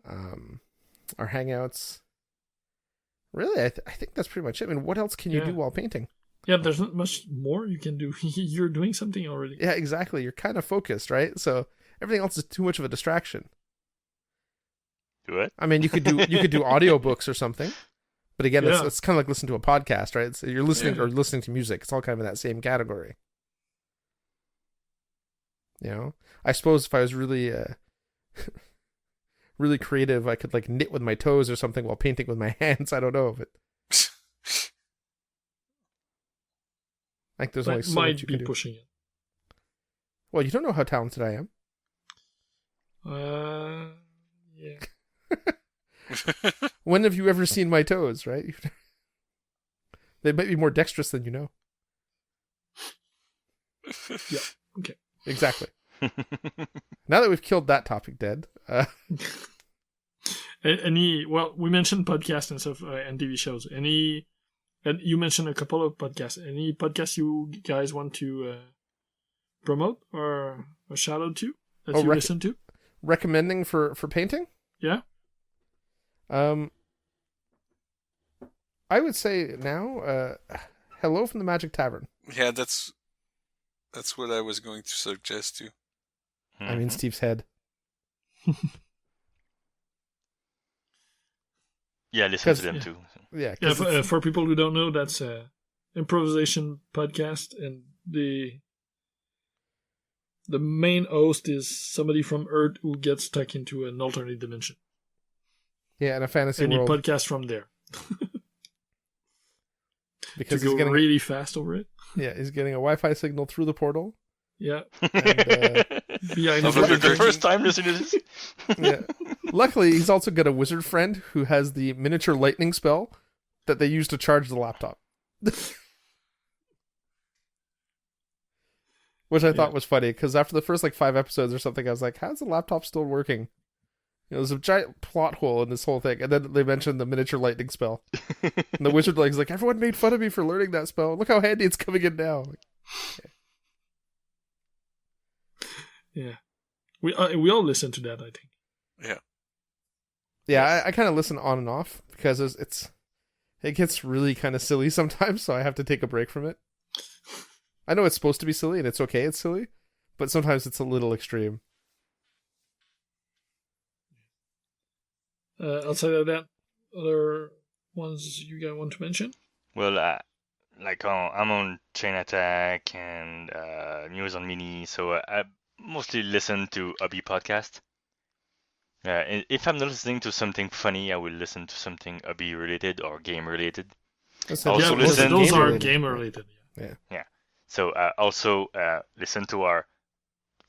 Our hangouts. Really, I think that's pretty much it. I mean, what else can you do while painting? Yeah, there's not much more you can do. You're doing something already. Yeah, exactly. You're kind of focused, right? So everything else is too much of a distraction. What? I mean, you could do audiobooks or something, but again, it's kind of like listening to a podcast, right? So you're listening or listening to music. It's all kind of in that same category. I suppose if I was really, really creative, I could like knit with my toes or something while painting with my hands. I don't know, but like there's only so much you can do. Pushing it. Well, you don't know how talented I am. Yeah. When have you ever seen my toes, right? They might be more dexterous than you know. Yeah. Okay. Exactly. Now that we've killed that topic dead. We mentioned podcasts and stuff and TV shows. And you mentioned a couple of podcasts. Any podcasts you guys want to promote or shout out to that you listen to? Recommending for painting? Yeah. I would say now, Hello from the Magic Tavern. Yeah, that's what I was going to suggest too. I mean, Steve's head. Yeah, listen to them too. Yeah. For people who don't know, that's a improvisation podcast, and the main host is somebody from Earth who gets stuck into an alternate dimension. Yeah, in a fantasy world. And he podcasts from there. Because he's getting really fast over it. Yeah, he's getting a Wi-Fi signal through the portal. Yeah. And, behind the first time listening to this. Yeah. Luckily, he's also got a wizard friend who has the miniature lightning spell that they use to charge the laptop. Which I thought was funny, because after the first 5 episodes or something, I was like, how's the laptop still working? There's a giant plot hole in this whole thing. And then they mentioned the miniature lightning spell. And the wizard like, everyone made fun of me for learning that spell. Look how handy it's coming in now. Okay. Yeah. We all listen to that, I think. Yeah. Yeah, I kind of listen on and off because it gets really kind of silly sometimes, so I have to take a break from it. I know it's supposed to be silly, and it's okay, it's silly, but sometimes it's a little extreme. Outside of that, other ones you got want to mention? Well, I'm on Chain Attack and News on Mini, so I mostly listen to hobby podcast. If I'm not listening to something funny, I will listen to something hobby related or game related. Also listen. Those are game related. Yeah. So also listen to our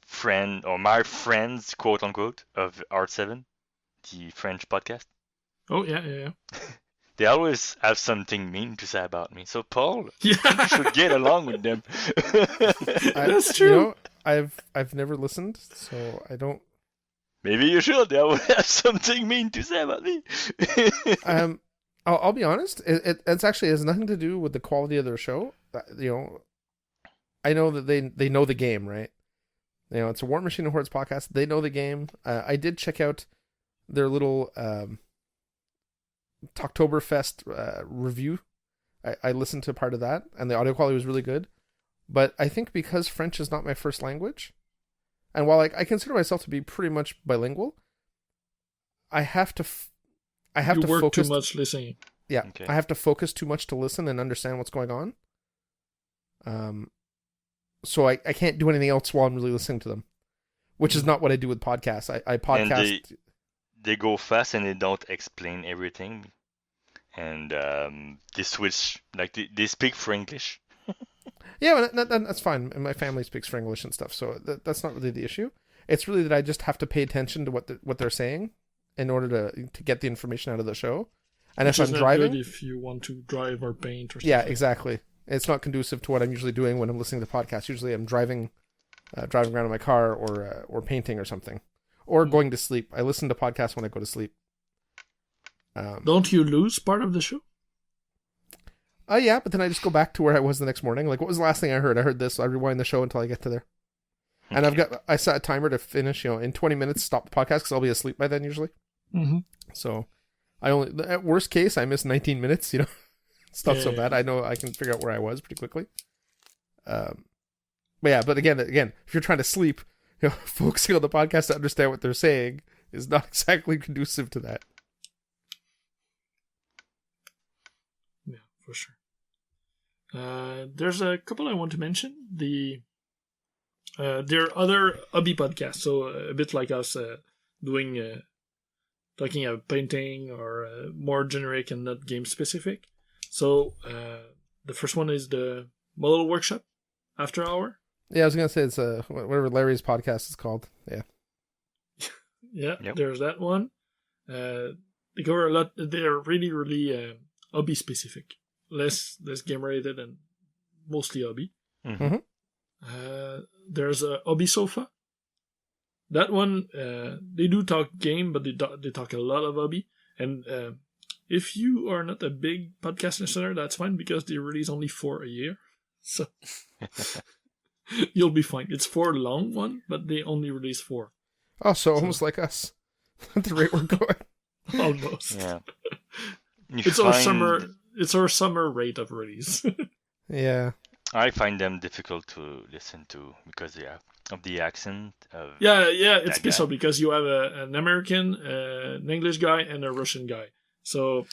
friend or my friends, quote unquote, of Art7, the French podcast. Oh yeah. They always have something mean to say about me. So Paul, Yeah. you should get along with them. That's true. You know, I've never listened, so I don't. Maybe you should. They always have something mean to say about me. I'll be honest. It's actually has nothing to do with the quality of their show. You know, I know that they know the game, right? You know, it's a War Machine and Hordes podcast. They know the game. I did check out their little Talktoberfest review. I listened to part of that, and the audio quality was really good. But I think because French is not my first language, and while I consider myself to be pretty much bilingual, I have to work focus too much listening. Yeah, Okay. I have to focus too much to listen and understand what's going on. So I can't do anything else while I'm really listening to them, which is not what I do with podcasts. I podcast. And they go fast and they don't explain everything. And they switch, like they speak for English. Yeah, that's fine. And my family speaks for English and stuff, so that's not really the issue. It's really that I just have to pay attention to what they're saying in order to get the information out of the show. And Which if is I'm not driving, good if you want to drive or paint or something. yeah, exactly. It's not conducive to what I'm usually doing when I'm listening to podcasts. Usually, I'm driving around in my car or painting or something, or going to sleep. I listen to podcasts when I go to sleep. Don't you lose part of the show? Yeah, but then I just go back to where I was the next morning. Like, what was the last thing I heard? I heard this, so I rewind the show until I get to there. And I set a timer to finish, in 20 minutes, stop the podcast, because I'll be asleep by then usually. Mm-hmm. So, at worst case, I miss 19 minutes, It's not so bad. I know I can figure out where I was pretty quickly. But again, if you're trying to sleep, focusing on the podcast to understand what they're saying is not exactly conducive to that. Yeah, for sure. There's a couple I want to mention. There are other hobby podcasts, so a bit like us, doing talking about painting or more generic and not game specific. So the first one is the Model Workshop After Hour. Yeah, I was gonna say it's whatever Larry's podcast is called. Yeah. Yeah, Yep. There's that one. They cover a lot. They're really, really hobby specific, less game related and mostly hobby. Mm-hmm. There's a Hobby Sofa. That one, they do talk game, but they talk a lot of hobby. And if you are not a big podcast listener, that's fine because they release only 4 a year. So you'll be fine. It's 4 long one, but they only release 4. Oh, so almost like us. At the rate we're going. Almost. Yeah. It's our summer rate of release. Yeah. I find them difficult to listen to because of the accent. Yeah, it's that special guy. because you have an American, an English guy, and a Russian guy. So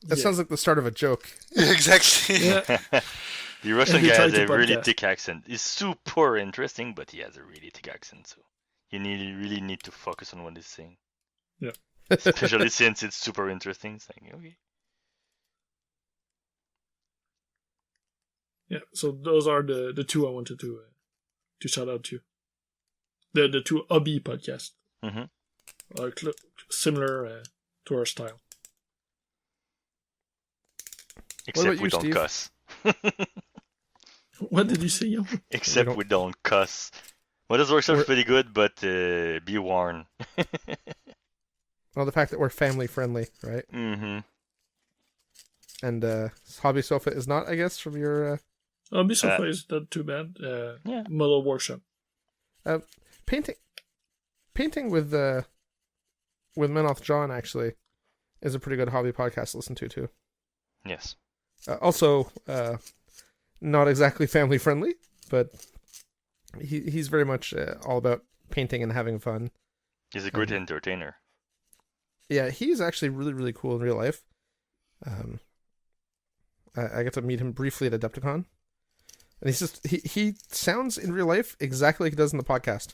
That sounds like the start of a joke. Exactly. yeah, The Russian And they guy try has to a really podcast. thick accent. He's super interesting, but he has a really thick accent. So you really need to focus on what he's saying. Yeah. Especially since it's super interesting. It's like, okay. yeah. So those are the two I wanted to shout out to. The two hobby podcasts Mm-hmm. are similar to our style. Except about we you, don't Steve? cuss. What did you say, Yaum? Except we don't cuss. Models Workshop is pretty good, but be warned. Well, the fact that we're family friendly, right? Mm-hmm. And Hobby Sofa is not, I guess, from your Hobby Sofa is not too bad. Yeah. Model Workshop. painting with Menothjohn actually is a pretty good hobby podcast to listen to too. Yes. Also, not exactly family friendly, but he's very much all about painting and having fun. He's a great entertainer. Yeah, he's actually really, really cool in real life. I got to meet him briefly at Adepticon. And he sounds in real life exactly like he does in the podcast.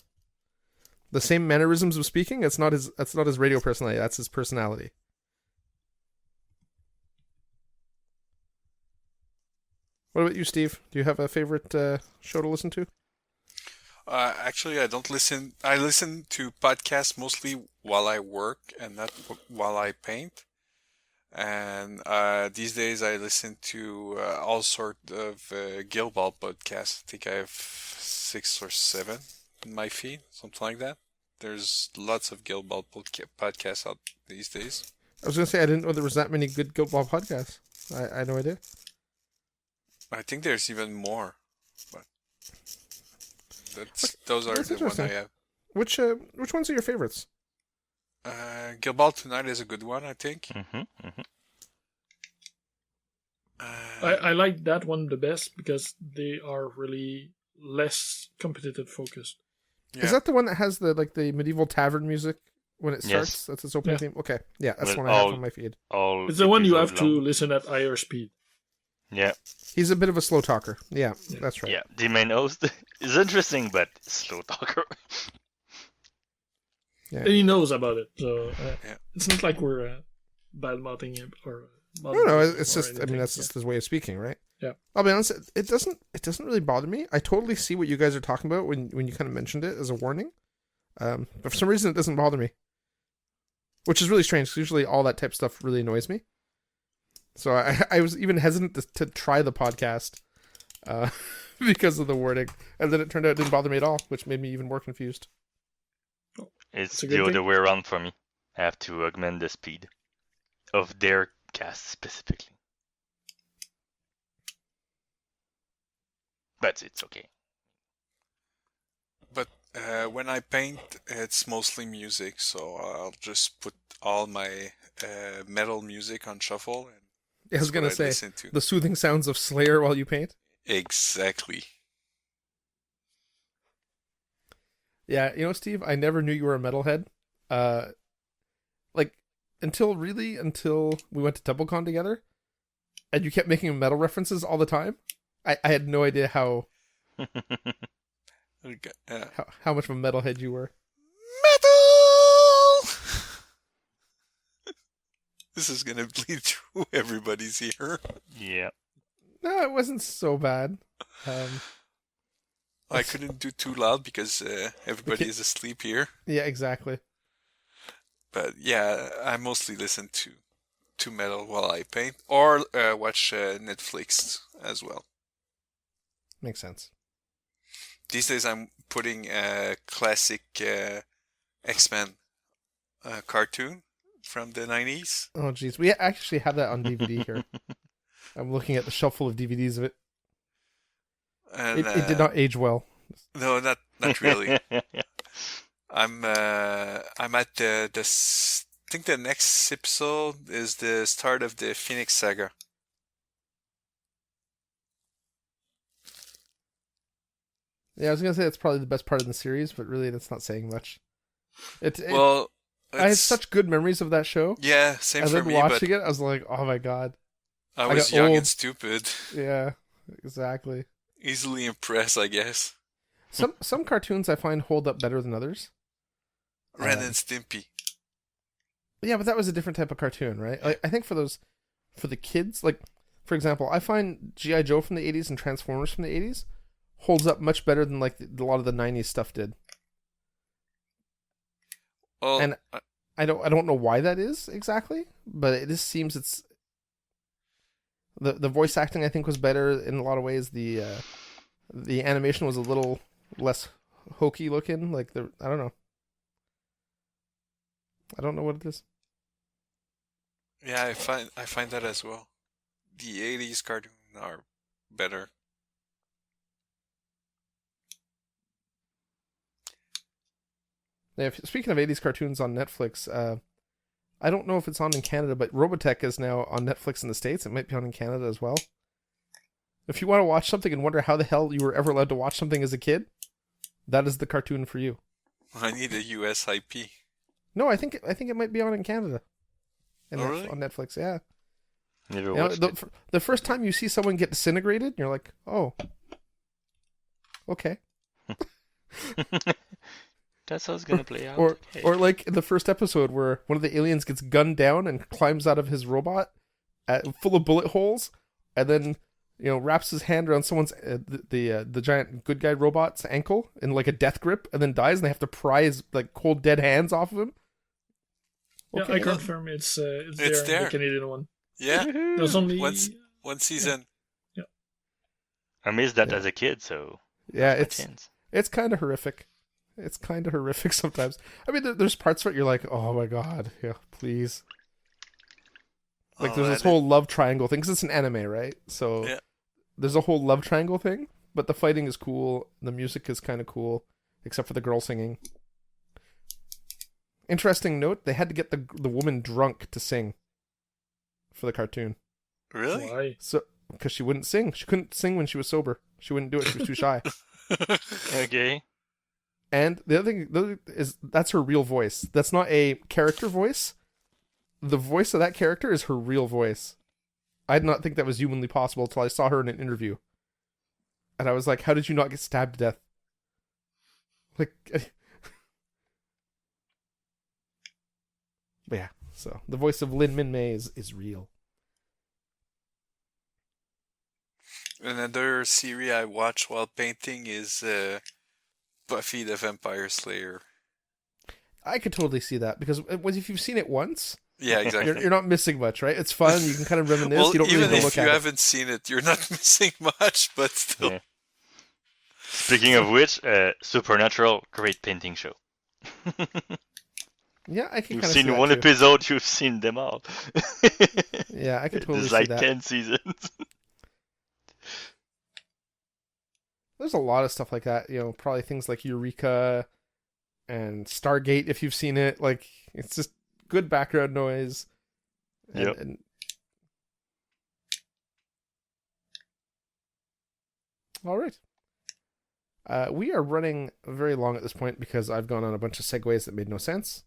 The same mannerisms of speaking. That's not his radio personality. That's his personality. What about you, Steve? Do you have a favorite show to listen to? Actually, I don't listen. I listen to podcasts mostly while I work and not while I paint. And these days, I listen to all sort of Guild Ball podcasts. I think I have 6 or 7 in my feed, something like that. There's lots of Guild Ball podcasts out these days. I was going to say, I didn't know there was that many good Guild Ball podcasts. I had no idea. I think there's even more, but those are the ones I have. Which ones are your favorites? Guild Ball Tonight is a good one, I think. I like that one the best because they are really less competitive focused. Yeah. Is that the one that has the medieval tavern music when it starts? Yes. That's its opening theme? Okay. Yeah, that's Well, the one I have on my feed. It's the one you have to long. listen at higher speed. Yeah. He's a bit of a slow talker. Yeah, that's right. Yeah. The main host is interesting, but slow talker. Yeah. And he knows about it, so Yeah. it's not like we're bad mouthing him or. No, it's just. I mean, that's just his way of speaking, right? Yeah. I'll be honest. It doesn't really bother me. I totally see what you guys are talking about when you kind of mentioned it as a warning. But for some reason, it doesn't bother me, which is really strange. 'Cause usually, all that type of stuff really annoys me. So I was even hesitant to try the podcast because of the wording, and then it turned out it didn't bother me at all, which made me even more confused. It's a good the other thing. way around for me. I have to augment the speed of their cast specifically. But it's okay. But when I paint, it's mostly music, so I'll just put all my metal music on shuffle. And I was that's gonna what I say listen to. the soothing sounds of Slayer while you paint. Exactly. Yeah, you know, Steve, I never knew you were a metalhead. Until we went to TempleCon together, and you kept making metal references all the time. I had no idea how much of a metalhead you were. Metal! This is gonna bleed through everybody's ear. Yeah. No, it wasn't so bad. I couldn't do too loud because everybody is asleep here. Yeah, exactly. But yeah, I mostly listen to metal while I paint or watch Netflix as well. Makes sense. These days I'm putting a classic X-Men cartoon from the 90s. Oh, geez. We actually have that on DVD here. I'm looking at the shelf full of DVDs of it. And, It did not age well. No, not really. I'm at I think the next episode is the start of the Phoenix Saga. Yeah, I was gonna say that's probably the best part of the series, but really that's not saying much. I had such good memories of that show. Yeah, same As for I'm me. watching But it, I was like, oh my god. I I was got young old. and stupid, Yeah, exactly. easily impressed, I guess. Some cartoons I find hold up better than others. Ren and Stimpy. Yeah, but that was a different type of cartoon, right? Like, I think for the kids, like, for example, I find G.I. Joe from the 80s and Transformers from the 80s holds up much better than, like, a lot of the 90s stuff did. Well, And I don't know why that is exactly, but it just seems it's... The voice acting, I think, was better in a lot of ways. The animation was a little less hokey looking. Like, I don't know. I don't know what it is. yeah, I find that as well. The 80s cartoons are better. Yeah, speaking of 80s cartoons on Netflix, I don't know if it's on in Canada, but Robotech is now on Netflix in the States. It might be on in Canada as well. If you want to watch something and wonder how the hell you were ever allowed to watch something as a kid, that is the cartoon for you. I need a US IP. No, I think it might be on in Canada. Really? On Netflix, yeah. Never watched it. The first time you see someone get disintegrated, you're like, oh, okay. That's how it's gonna play out. Or like in the first episode where one of the aliens gets gunned down and climbs out of his robot full of bullet holes, and then wraps his hand around someone's the giant good guy robot's ankle in like a death grip, and then dies, and they have to pry his like cold dead hands off of him. Okay. Yeah, I confirm it's there in the Canadian one. Yeah, there's only one season. Yeah. I missed that as a kid, so yeah, it's kind of horrific. It's kind of horrific sometimes. I mean, there's parts where you're like, oh my god, yeah, please. Like there's this whole love triangle thing, because it's an anime, right? So there's a whole love triangle thing, but the fighting is cool. The music is kind of cool, except for the girl singing. Interesting note, they had to get the woman drunk to sing for the cartoon. Really? Why? So, because she wouldn't sing. She couldn't sing when she was sober. She wouldn't do it. She was too shy. Okay. And the other thing is that's her real voice. That's not a character voice. The voice of that character is her real voice. I did not think that was humanly possible until I saw her in an interview. And I was like, how did you not get stabbed to death? Like... But yeah, so the voice of Lin Min Mei is real. Another series I watch while painting is Buffy the Vampire Slayer. I could totally see that, because if you've seen it once, yeah, exactly, you're not missing much, right? It's fun. You can kind of reminisce. Well, you don't really even look if you haven't seen it, you're not missing much, but still. Yeah. Speaking of which, Supernatural, great painting show. Yeah, I can. You've kind of seen see that one too. episode, you've seen them all. Yeah, I could totally There's see like that. 10 seasons. There's a lot of stuff like that. Probably things like Eureka and Stargate, if you've seen it. Like, it's just good background noise. Yep. All right. We are running very long at this point because I've gone on a bunch of segues that made no sense.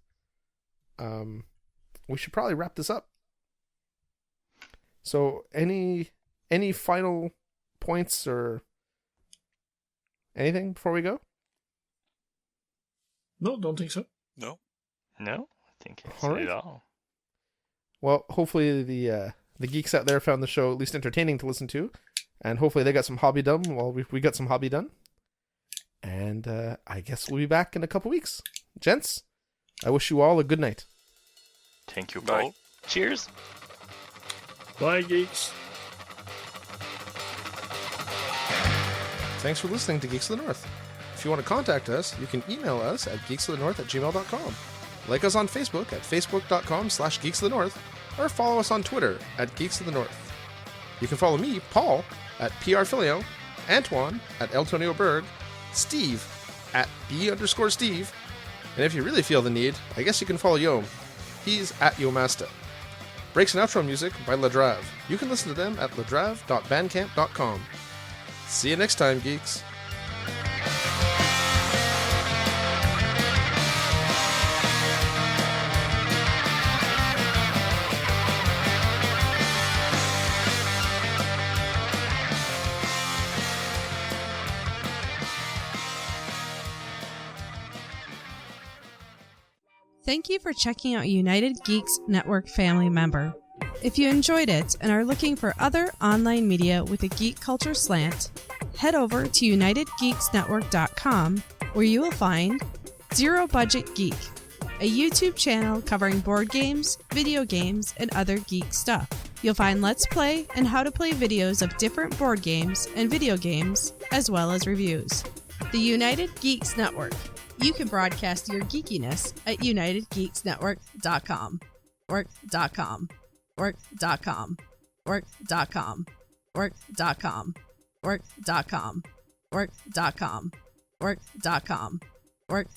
We should probably wrap this up. So, any final points or anything before we go? No, don't think so. No, I think it's all not right. at all. Well, hopefully the geeks out there found the show at least entertaining to listen to, and hopefully they got some hobby done while we got some hobby done. And I guess we'll be back in a couple weeks. Gents, I wish you all a good night. Thank you, Bye. Paul. Cheers. Bye, geeks. Thanks for listening to Geeks of the North. If you want to contact us, you can email us at geeksofthenorth@gmail.com. Like us on Facebook at facebook.com/geeksofthenorth, or follow us on Twitter at Geeks of the North. You can follow me, Paul, at PRFilio, Antoine at Eltonio Berg, Steve at B_Steve, and if you really feel the need, I guess you can follow Yaum. He's at Yaumasta. Breaks and outro music by Ladrave. You can listen to them at ladrave.bandcamp.com. See you next time, geeks. Thank you for checking out United Geeks Network family member. If you enjoyed it and are looking for other online media with a geek culture slant, head over to UnitedGeeksNetwork.com, where you will find Zero Budget Geek, a YouTube channel covering board games, video games, and other geek stuff. You'll find Let's Play and how to play videos of different board games and video games, as well as reviews. The United Geeks Network. You can broadcast your geekiness at UnitedGeeksNetwork.com. Work.com. Work.com. Work.com. Work.com. Work.com. Work.com. Work.com. Work.